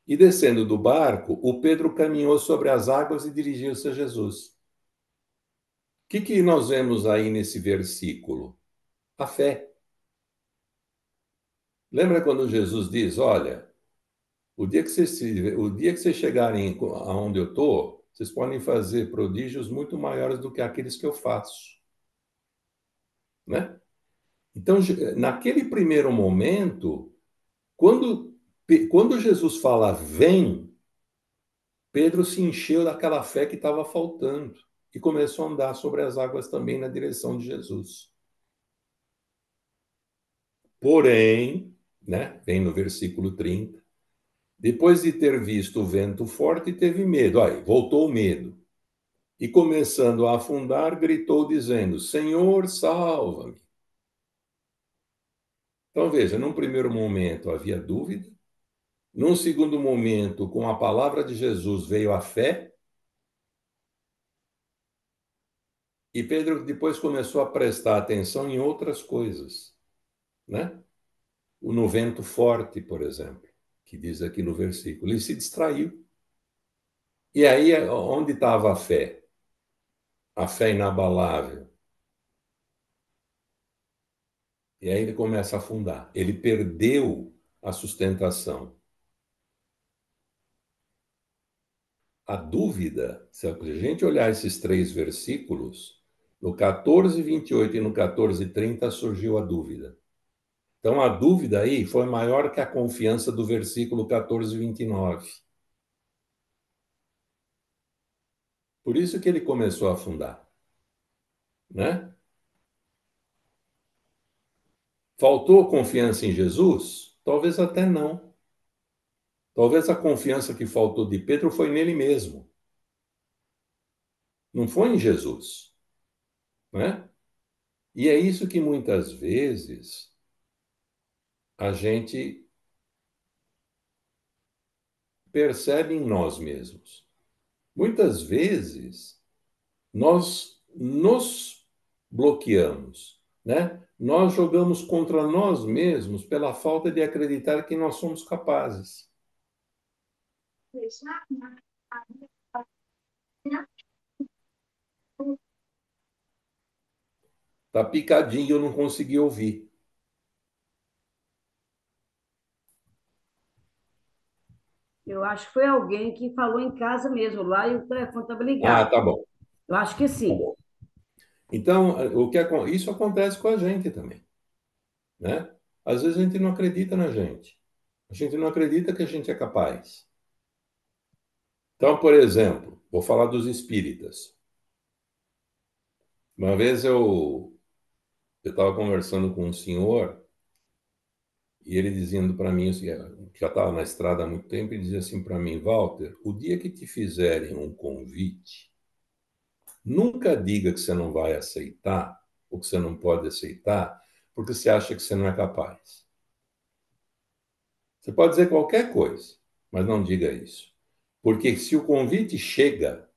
E descendo do barco, o Pedro caminhou sobre as águas e dirigiu-se a Jesus. O que nós vemos aí nesse versículo? A fé. Lembra quando Jesus diz: olha, o dia que vocês chegarem aonde eu estou, vocês podem fazer prodígios muito maiores do que aqueles que eu faço, né? Então, naquele primeiro momento, quando Jesus fala vem, Pedro se encheu daquela fé que estava faltando e começou a andar sobre as águas também na direção de Jesus. Porém, né, vem no versículo 30, depois de ter visto o vento forte, teve medo. Aí, voltou o medo. E começando a afundar, gritou dizendo: Senhor, salva-me. Então veja, num primeiro momento havia dúvida, num segundo momento, com a palavra de Jesus veio a fé, e Pedro depois começou a prestar atenção em outras coisas, né? No vento forte, por exemplo, que diz aqui no versículo. Ele se distraiu. E aí, onde estava a fé? A fé inabalável. E aí ele começa a afundar. Ele perdeu a sustentação. A dúvida, se a gente olhar esses 3 versículos, no 14:28 e no 14:30 surgiu a dúvida. Então a dúvida aí foi maior que a confiança do versículo 14:29. Por isso que ele começou a afundar, né? Faltou confiança em Jesus? Talvez até não. Talvez a confiança que faltou de Pedro foi nele mesmo, não foi em Jesus, né? E é isso que muitas vezes a gente percebe em nós mesmos. Muitas vezes nós nos bloqueamos, né? Nós jogamos contra nós mesmos pela falta de acreditar que nós somos capazes. Tá picadinho, eu não consegui ouvir.
Eu acho que foi alguém que falou em casa mesmo, lá e o telefone estava
Ah,
ligado.
tá bom,
Eu acho que
tá
sim.
bom. Então, isso acontece com a gente também, né? Às vezes a gente não acredita na gente. A gente não acredita que a gente é capaz. Então, por exemplo, vou falar dos espíritas. Uma vez eu estava conversando com um senhor e ele dizendo para mim, assim, que já estava na estrada há muito tempo, e dizia assim para mim: Walter, o dia que te fizerem um convite, nunca diga que você não vai aceitar ou que você não pode aceitar, porque você acha que você não é capaz. Você pode dizer qualquer coisa, mas não diga isso. Porque se o convite chega,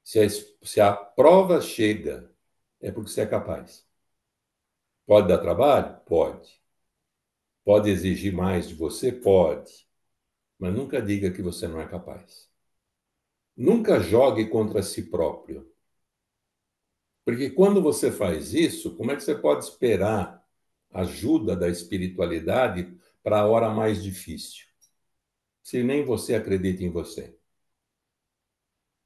se a prova chega, é porque você é capaz. Pode dar trabalho? Pode. Pode exigir mais de você? Pode. Mas nunca diga que você não é capaz. Nunca jogue contra si próprio. Porque quando você faz isso, como é que você pode esperar ajuda da espiritualidade para a hora mais difícil, se nem você acredita em você?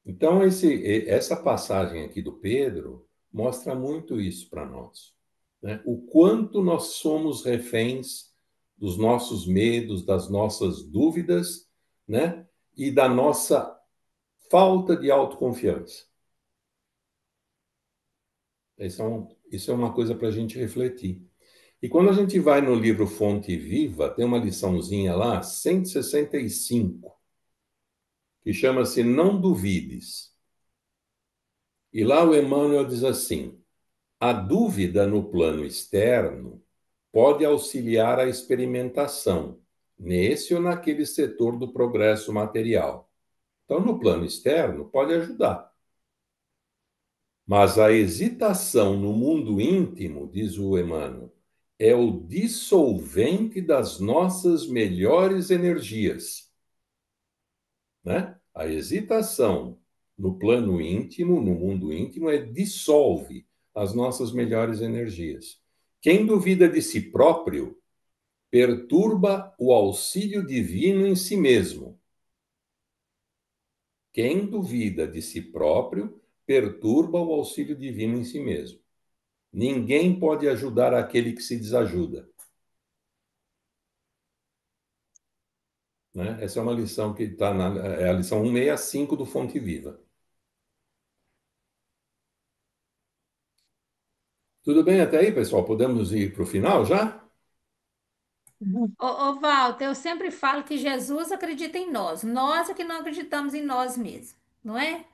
Então, essa passagem aqui do Pedro mostra muito isso para nós, né? O quanto nós somos reféns dos nossos medos, das nossas dúvidas, né? E da nossa falta de autoconfiança. Isso é uma coisa para a gente refletir. E quando a gente vai no livro Fonte Viva, tem uma liçãozinha lá, 165, que chama-se Não Duvides. E lá o Emmanuel diz assim: a dúvida no plano externo pode auxiliar a experimentação, nesse ou naquele setor do progresso material. Então, no plano externo, pode ajudar. Mas a hesitação no mundo íntimo, diz o Emmanuel, é o dissolvente das nossas melhores energias, né? A hesitação no plano íntimo, no mundo íntimo, dissolve as nossas melhores energias. Quem duvida de si próprio perturba o auxílio divino em si mesmo. Quem duvida de si próprio perturba o auxílio divino em si mesmo. Ninguém pode ajudar aquele que se desajuda. Né? Essa é uma lição que está é a lição 165 do Fonte Viva. Tudo bem até aí, pessoal? Podemos ir para o final já?
Ô, Walter, eu sempre falo que Jesus acredita em nós. Nós é que não acreditamos em nós mesmos, não é?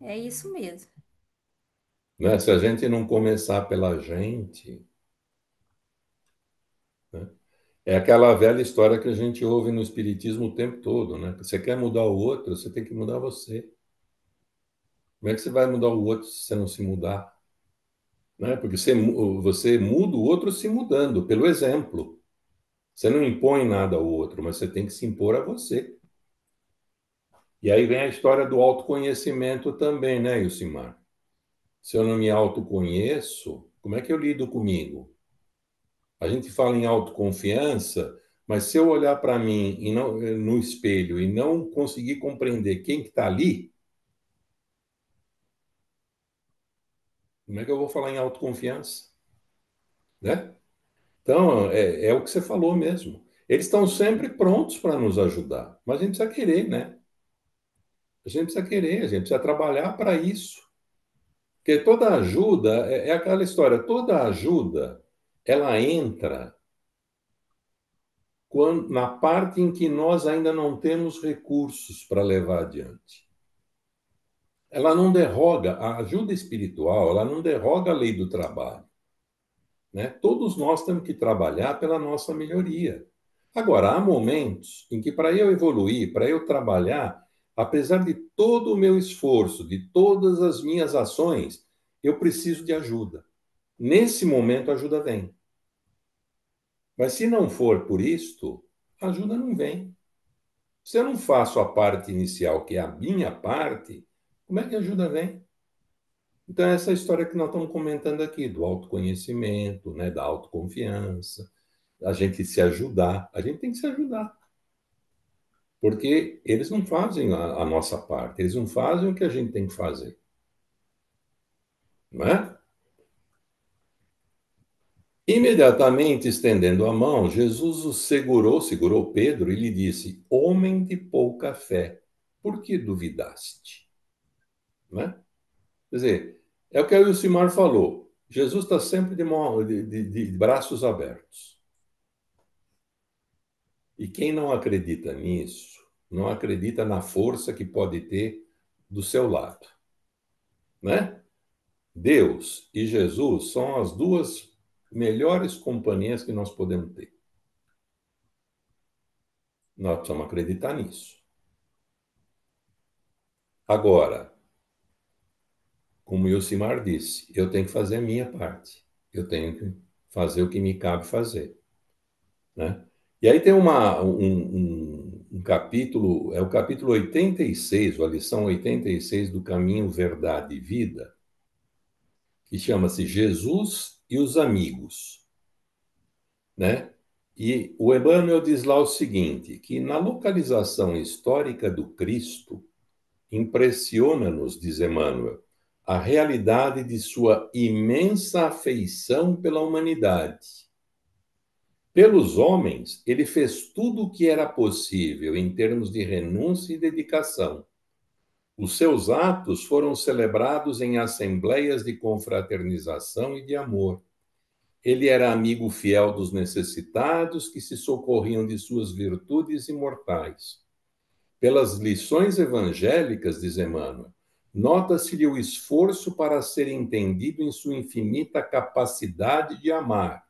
É isso mesmo.
Né? Se a gente não começar pela gente, né? É aquela velha história que a gente ouve no Espiritismo o tempo todo, né? Você quer mudar o outro, você tem que mudar você. Como é que você vai mudar o outro se você não se mudar? Né? Porque você muda o outro se mudando, pelo exemplo. Você não impõe nada ao outro, mas você tem que se impor a você. E aí vem a história do autoconhecimento também, né, Ilcimar? Se eu não me autoconheço, como é que eu lido comigo? A gente fala em autoconfiança, mas se eu olhar para mim e não, no espelho e não conseguir compreender quem que está ali, como é que eu vou falar em autoconfiança? Né? Então, é o que você falou mesmo. Eles estão sempre prontos para nos ajudar, mas a gente precisa querer, né? A gente precisa querer, a gente precisa trabalhar para isso. Porque toda ajuda, é aquela história, toda ajuda, ela entra na parte em que nós ainda não temos recursos para levar adiante. Ela não derroga, a ajuda espiritual, ela não derroga a lei do trabalho. Né? Todos nós temos que trabalhar pela nossa melhoria. Agora, há momentos em que, para eu evoluir, para eu trabalhar, apesar de todo o meu esforço, de todas as minhas ações, eu preciso de ajuda. Nesse momento, a ajuda vem. Mas se não for por isto, a ajuda não vem. Se eu não faço a parte inicial, que é a minha parte, como é que a ajuda vem? Então, essa é a história que nós estamos comentando aqui, do autoconhecimento, né, da autoconfiança, a gente se ajudar. A gente tem que se ajudar. Porque eles não fazem a nossa parte, eles não fazem o que a gente tem que fazer. Não é? Imediatamente estendendo a mão, Jesus o segurou Pedro e lhe disse: homem de pouca fé, por que duvidaste? Não é? Quer dizer, é o que a Wilcimar falou. Jesus está sempre de braços abertos. E quem não acredita nisso, não acredita na força que pode ter do seu lado, né? Deus e Jesus são as duas melhores companhias que nós podemos ter. Nós precisamos acreditar nisso. Agora, como o Yosimar disse, eu tenho que fazer a minha parte. Eu tenho que fazer o que me cabe fazer, né? E aí tem um capítulo, é o capítulo 86, a lição 86 do Caminho, Verdade e Vida, que chama-se Jesus e os Amigos, né? E o Emmanuel diz lá o seguinte, que na localização histórica do Cristo, impressiona-nos, diz Emmanuel, a realidade de sua imensa afeição pela humanidade. Pelos homens, ele fez tudo o que era possível em termos de renúncia e dedicação. Os seus atos foram celebrados em assembleias de confraternização e de amor. Ele era amigo fiel dos necessitados que se socorriam de suas virtudes imortais. Pelas lições evangélicas, diz Emmanuel, nota-se-lhe o esforço para ser entendido em sua infinita capacidade de amar.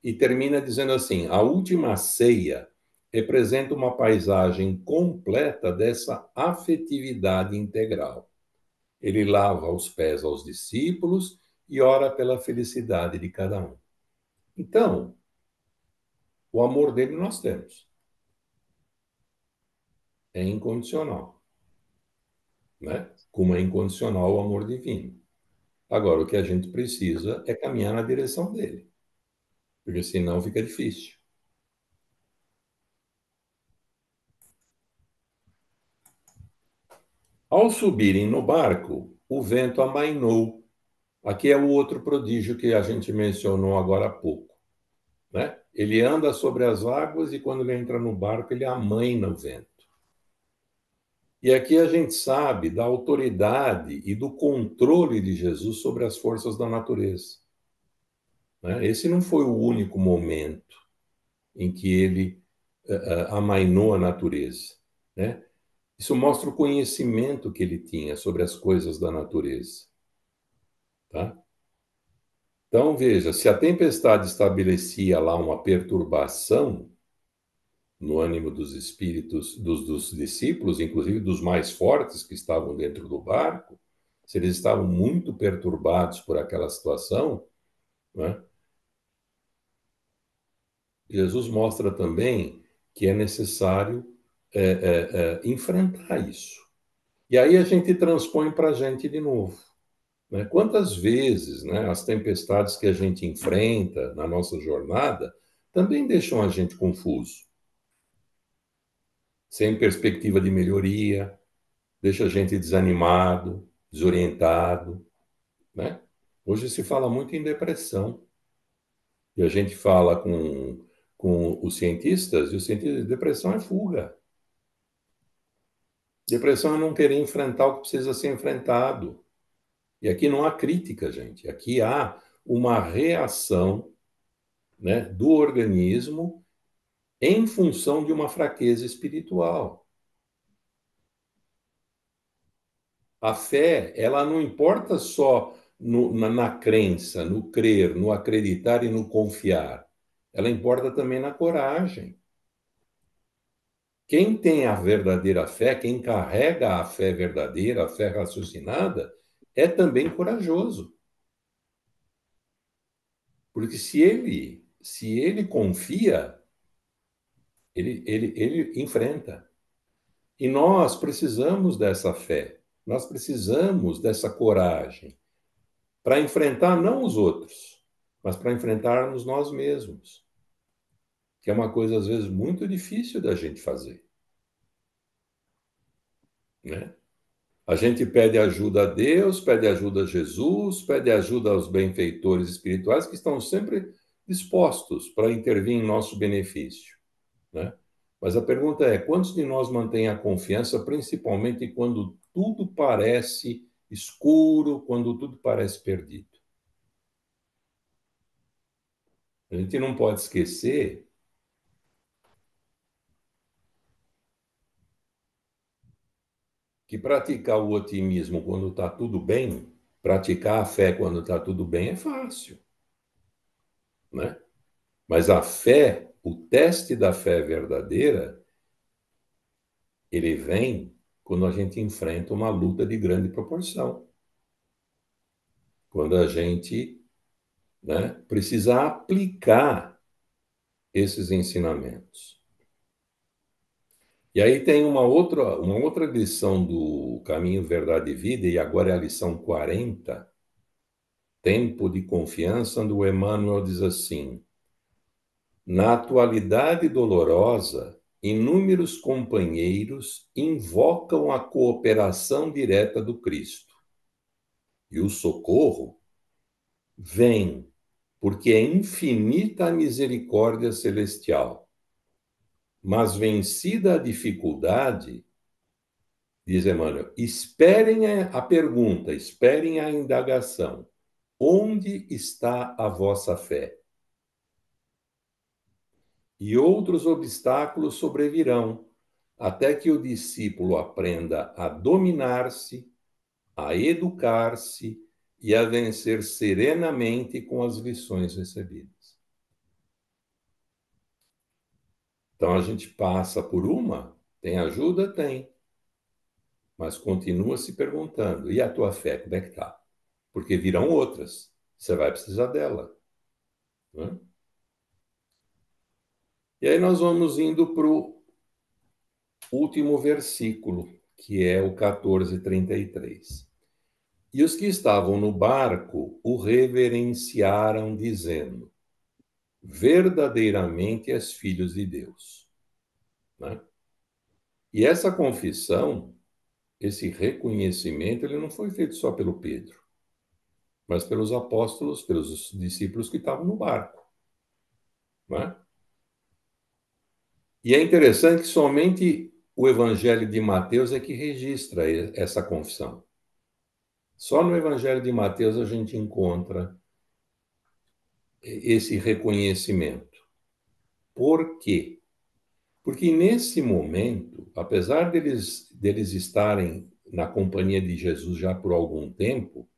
E termina dizendo assim: a última ceia representa uma paisagem completa dessa afetividade integral. Ele lava os pés aos discípulos e ora pela felicidade de cada um. Então, o amor dele nós temos. É incondicional, né? Como é incondicional o amor divino. Agora, o que a gente precisa é caminhar na direção dele, porque senão fica difícil. Ao subirem no barco, o vento amainou. Aqui é o outro prodígio que a gente mencionou agora há pouco, né? Ele anda sobre as águas e quando ele entra no barco, ele amaina o vento. E aqui a gente sabe da autoridade e do controle de Jesus sobre as forças da natureza, né? Esse não foi o único momento em que ele amainou a natureza, né? Isso mostra o conhecimento que ele tinha sobre as coisas da natureza, tá? Então, veja, se a tempestade estabelecia lá uma perturbação no ânimo dos espíritos, dos discípulos, inclusive dos mais fortes que estavam dentro do barco, se eles estavam muito perturbados por aquela situação, né, Jesus mostra também que é necessário enfrentar isso. E aí a gente transpõe para a gente de novo, né? Quantas vezes, né, as tempestades que a gente enfrenta na nossa jornada também deixam a gente confuso, sem perspectiva de melhoria, deixa a gente desanimado, desorientado, né? Hoje se fala muito em depressão, e a gente fala com os cientistas, e os cientistas, depressão é fuga. Depressão é não querer enfrentar o que precisa ser enfrentado. E aqui não há crítica, gente. Aqui há uma reação, né, do organismo em função de uma fraqueza espiritual. A fé, ela não importa só na crença, no crer, no acreditar e no confiar. Ela importa também na coragem. Quem tem a verdadeira fé, quem carrega a fé verdadeira, a fé raciocinada, é também corajoso. Porque se ele confia, ele enfrenta. E nós precisamos dessa fé, nós precisamos dessa coragem para enfrentar não os outros, mas para enfrentarmos nós mesmos, que é uma coisa, às vezes, muito difícil da gente fazer, né? A gente pede ajuda a Deus, pede ajuda a Jesus, pede ajuda aos benfeitores espirituais que estão sempre dispostos para intervir em nosso benefício, né? Mas a pergunta é: quantos de nós mantêm a confiança, principalmente quando tudo parece escuro, quando tudo parece perdido? A gente não pode esquecer que praticar o otimismo quando está tudo bem Praticar a fé quando está tudo bem é fácil, né? Mas a fé, o teste da fé verdadeira, ele vem quando a gente enfrenta uma luta de grande proporção. Quando a gente, né, precisa aplicar esses ensinamentos. E aí tem uma outra lição do Caminho, Verdade e Vida, e agora é a lição 40, Tempo de Confiança, onde o Emmanuel diz assim: na atualidade dolorosa, inúmeros companheiros invocam a cooperação direta do Cristo. E o socorro vem porque é infinita a misericórdia celestial. Mas vencida a dificuldade, diz Emmanuel, esperem a pergunta, esperem a indagação. Onde está a vossa fé? E outros obstáculos sobrevirão, até que o discípulo aprenda a dominar-se, a educar-se e a vencer serenamente com as lições recebidas. Então a gente passa por uma, tem ajuda? Tem, mas continua se perguntando: e a tua fé, como é que está? Porque virão outras, você vai precisar dela. Né? E aí nós vamos indo para o último versículo, que é o 14:33. E os que estavam no barco o reverenciaram, dizendo: verdadeiramente és filhos de Deus. Né? E essa confissão, esse reconhecimento, ele não foi feito só pelo Pedro, mas pelos apóstolos, pelos discípulos que estavam no barco. Né? E é interessante que somente o Evangelho de Mateus é que registra essa confissão. Só no Evangelho de Mateus a gente encontra esse reconhecimento. Por quê? Porque nesse momento, apesar deles estarem na companhia de Jesus já por algum tempo,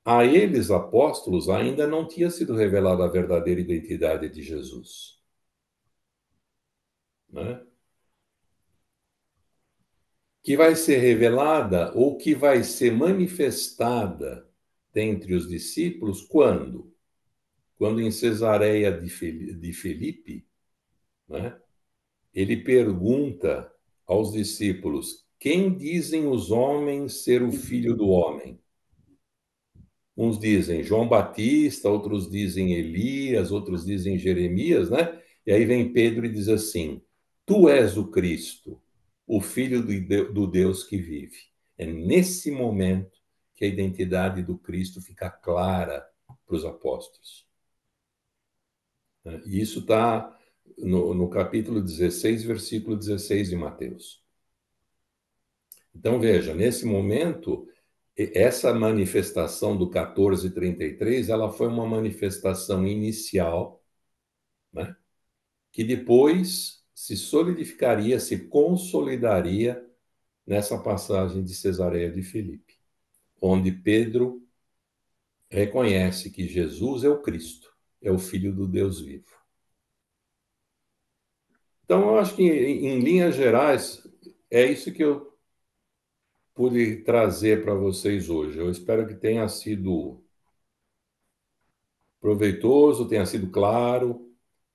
a eles, apóstolos, ainda não tinha sido revelada a verdadeira identidade de Jesus. Né? Que vai ser revelada ou que vai ser manifestada dentre os discípulos quando? Quando em Cesareia de Filipe, né, ele pergunta aos discípulos: quem dizem os homens ser o filho do homem? Uns dizem João Batista, outros dizem Elias, outros dizem Jeremias, né? E aí vem Pedro e diz assim: tu és o Cristo, o Filho do Deus que vive. É nesse momento que a identidade do Cristo fica clara para os apóstolos. E isso está no capítulo 16, versículo 16 de Mateus. Então, veja, nesse momento, essa manifestação do 14:33, ela foi uma manifestação inicial, né, que depois se solidificaria, se consolidaria nessa passagem de Cesareia de Filipe, onde Pedro reconhece que Jesus é o Cristo, é o Filho do Deus vivo. Então, eu acho que, em linhas gerais, é isso que eu pude trazer para vocês hoje. Eu espero que tenha sido proveitoso, tenha sido claro.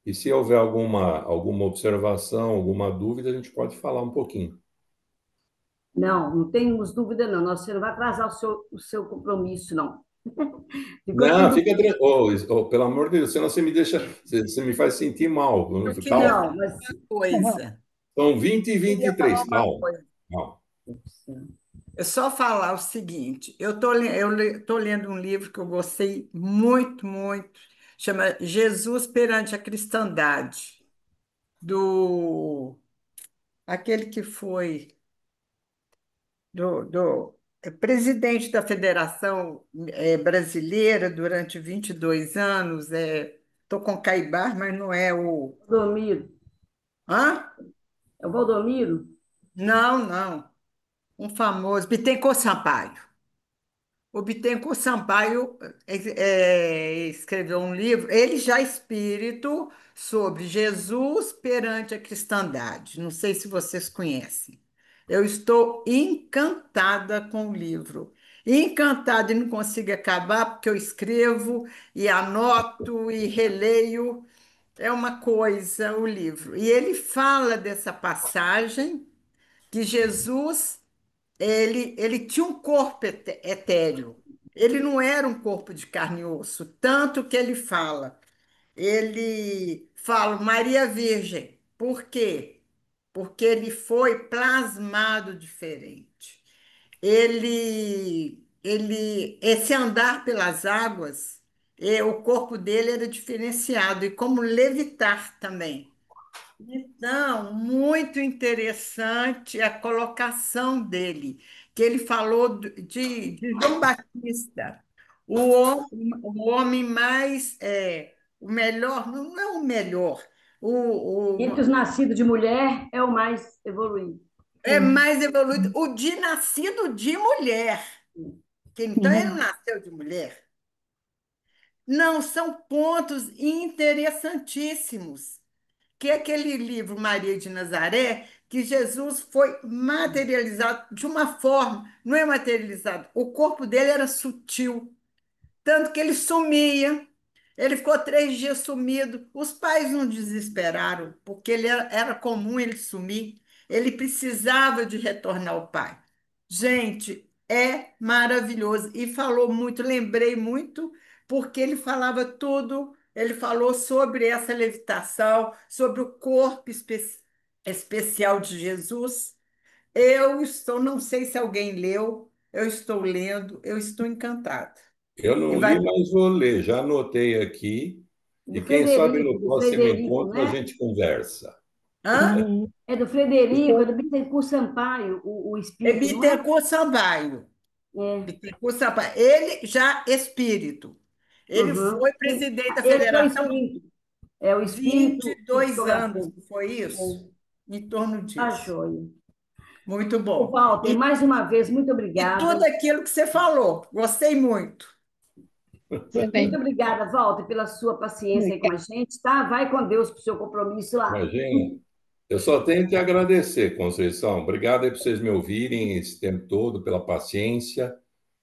E se houver alguma observação, alguma dúvida, a gente pode falar um pouquinho.
Não, não temos dúvida, não. Você não vai atrasar o seu compromisso, não. Ficou
Não,
tudo.
fica tranquilo. Pelo amor de Deus, senão você me deixa, você me faz sentir mal.
Eu queria
Calma.
Não,
falar
mas.
uma coisa.
São 20 e
Queria falar
23.
uma
Calma.
coisa.
Calma.
É só falar o seguinte: tô lendo um livro que eu gostei muito, muito, chama Jesus perante a Cristandade, do aquele que foi presidente da Federação Brasileira durante 22 anos. Estou com Caibar, mas não é o.
Valdomiro.
Hã?
É o Valdomiro?
Não, não. Um famoso, Bittencourt Sampaio. O Bittencourt Sampaio escreveu um livro, ele já é espírito, sobre Jesus perante a cristandade. Não sei se vocês conhecem. Eu estou encantada com o livro. Encantada e não consigo acabar, porque eu escrevo e anoto e releio. É uma coisa o livro. E ele fala dessa passagem que Jesus ele tinha um corpo etéreo. Ele não era um corpo de carne e osso, tanto que ele fala Maria Virgem. Por quê? Porque ele foi plasmado diferente. Esse andar pelas águas, o corpo dele era diferenciado, e como levitar também. Então, muito interessante a colocação dele, que ele falou de João Batista, o homem mais, o melhor, não é o melhor,
Entre os nascidos de mulher é o mais evoluído.
é mais evoluído, o de nascido de mulher, que então ele não nasceu de mulher. Não, são pontos interessantíssimos. Que é aquele livro Maria de Nazaré, que Jesus foi materializado de uma forma, não é materializado, o corpo dele era sutil, tanto que ele sumia. Ele ficou 3 dias sumido. Os pais não desesperaram, porque era comum ele sumir. Ele precisava de retornar ao pai. Gente, é maravilhoso. E falou muito, lembrei muito, porque ele falava tudo. Ele falou sobre essa levitação, sobre o corpo especial de Jesus. Eu estou, não sei se alguém leu, eu estou lendo, eu estou encantada.
Eu
E
não
vai.
li, mas vou ler. Já anotei aqui. E quem sabe no
Do
próximo
Frederico,
encontro a
né?
gente conversa.
Hã?
É do Frederico, é do Bittencourt Sampaio, o
É
espírito, não é?
Bittencourt Sampaio.
É.
Bittencourt Sampaio. Ele já espírito. Ele
Uhum.
foi presidente da
Ele é o
federação
espírito, é o espírito
22 anos,
psicografia.
não foi isso?
É,
Em torno
tá
disso.
joia.
Muito
Ô,
bom.
Walter, mais uma vez, muito
E
obrigada.
tudo aquilo que você falou, gostei muito.
Muito
Também.
obrigada, Walter, pela sua paciência aí com a
Obrigada.
gente, tá? Vai com Deus para o seu compromisso lá.
Imagina. Eu só tenho que agradecer, Conceição. Obrigado aí por vocês me ouvirem esse tempo todo, pela paciência.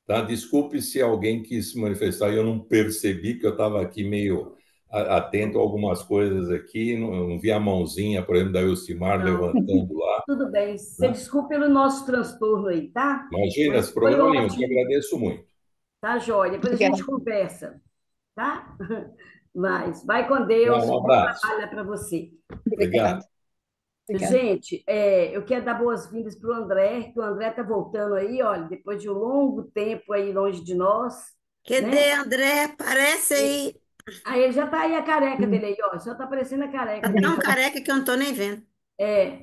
Tá? Desculpe se alguém quis se manifestar e eu não percebi, que eu estava aqui meio atento a algumas coisas aqui, não vi a mãozinha, por exemplo, da Elcimar
Não,
levantando lá.
tudo bem. Você
Tá?
desculpe pelo nosso transtorno aí, tá?
Imagina,
Mas
esse
foi
problema nenhum, te
ótimo,
agradeço muito.
tá, joia? Depois a
Obrigada.
gente conversa, tá? Mas vai com
Tá,
Deus,
um
bom
abraço.
trabalho para você.
Obrigado.
Obrigada. Obrigada.
Gente, eu quero dar boas-vindas para o André, que o André está voltando aí, olha, depois de um longo tempo aí longe de nós,
Cadê,
né?
André? Aparece aí.
Aí ele já está aí a careca dele aí, ó, só está aparecendo a careca
Tá
dele.
tão careca que eu não tô nem vendo.
É.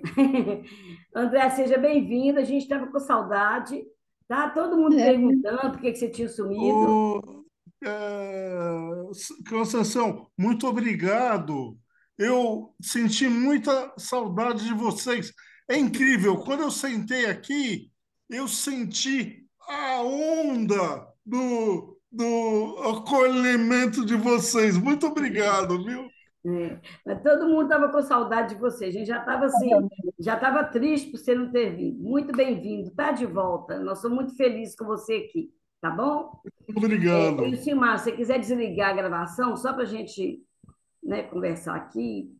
André, seja bem-vindo, a gente estava com saudade, tá? Todo mundo
É,
perguntando por que que você tinha sumido.
Ô, Conceição, muito obrigado. Eu senti muita saudade de vocês. É incrível, quando eu sentei aqui, eu senti a onda do acolhimento de vocês. Muito obrigado, viu?
É, mas todo mundo estava com saudade de você. A gente já estava assim, já estava triste por você não ter vindo. Muito bem-vindo, tá de volta. Nós somos muito felizes com você aqui, tá bom?
Obrigado.
Silmar, se você quiser desligar a gravação, só para a gente, né, conversar aqui,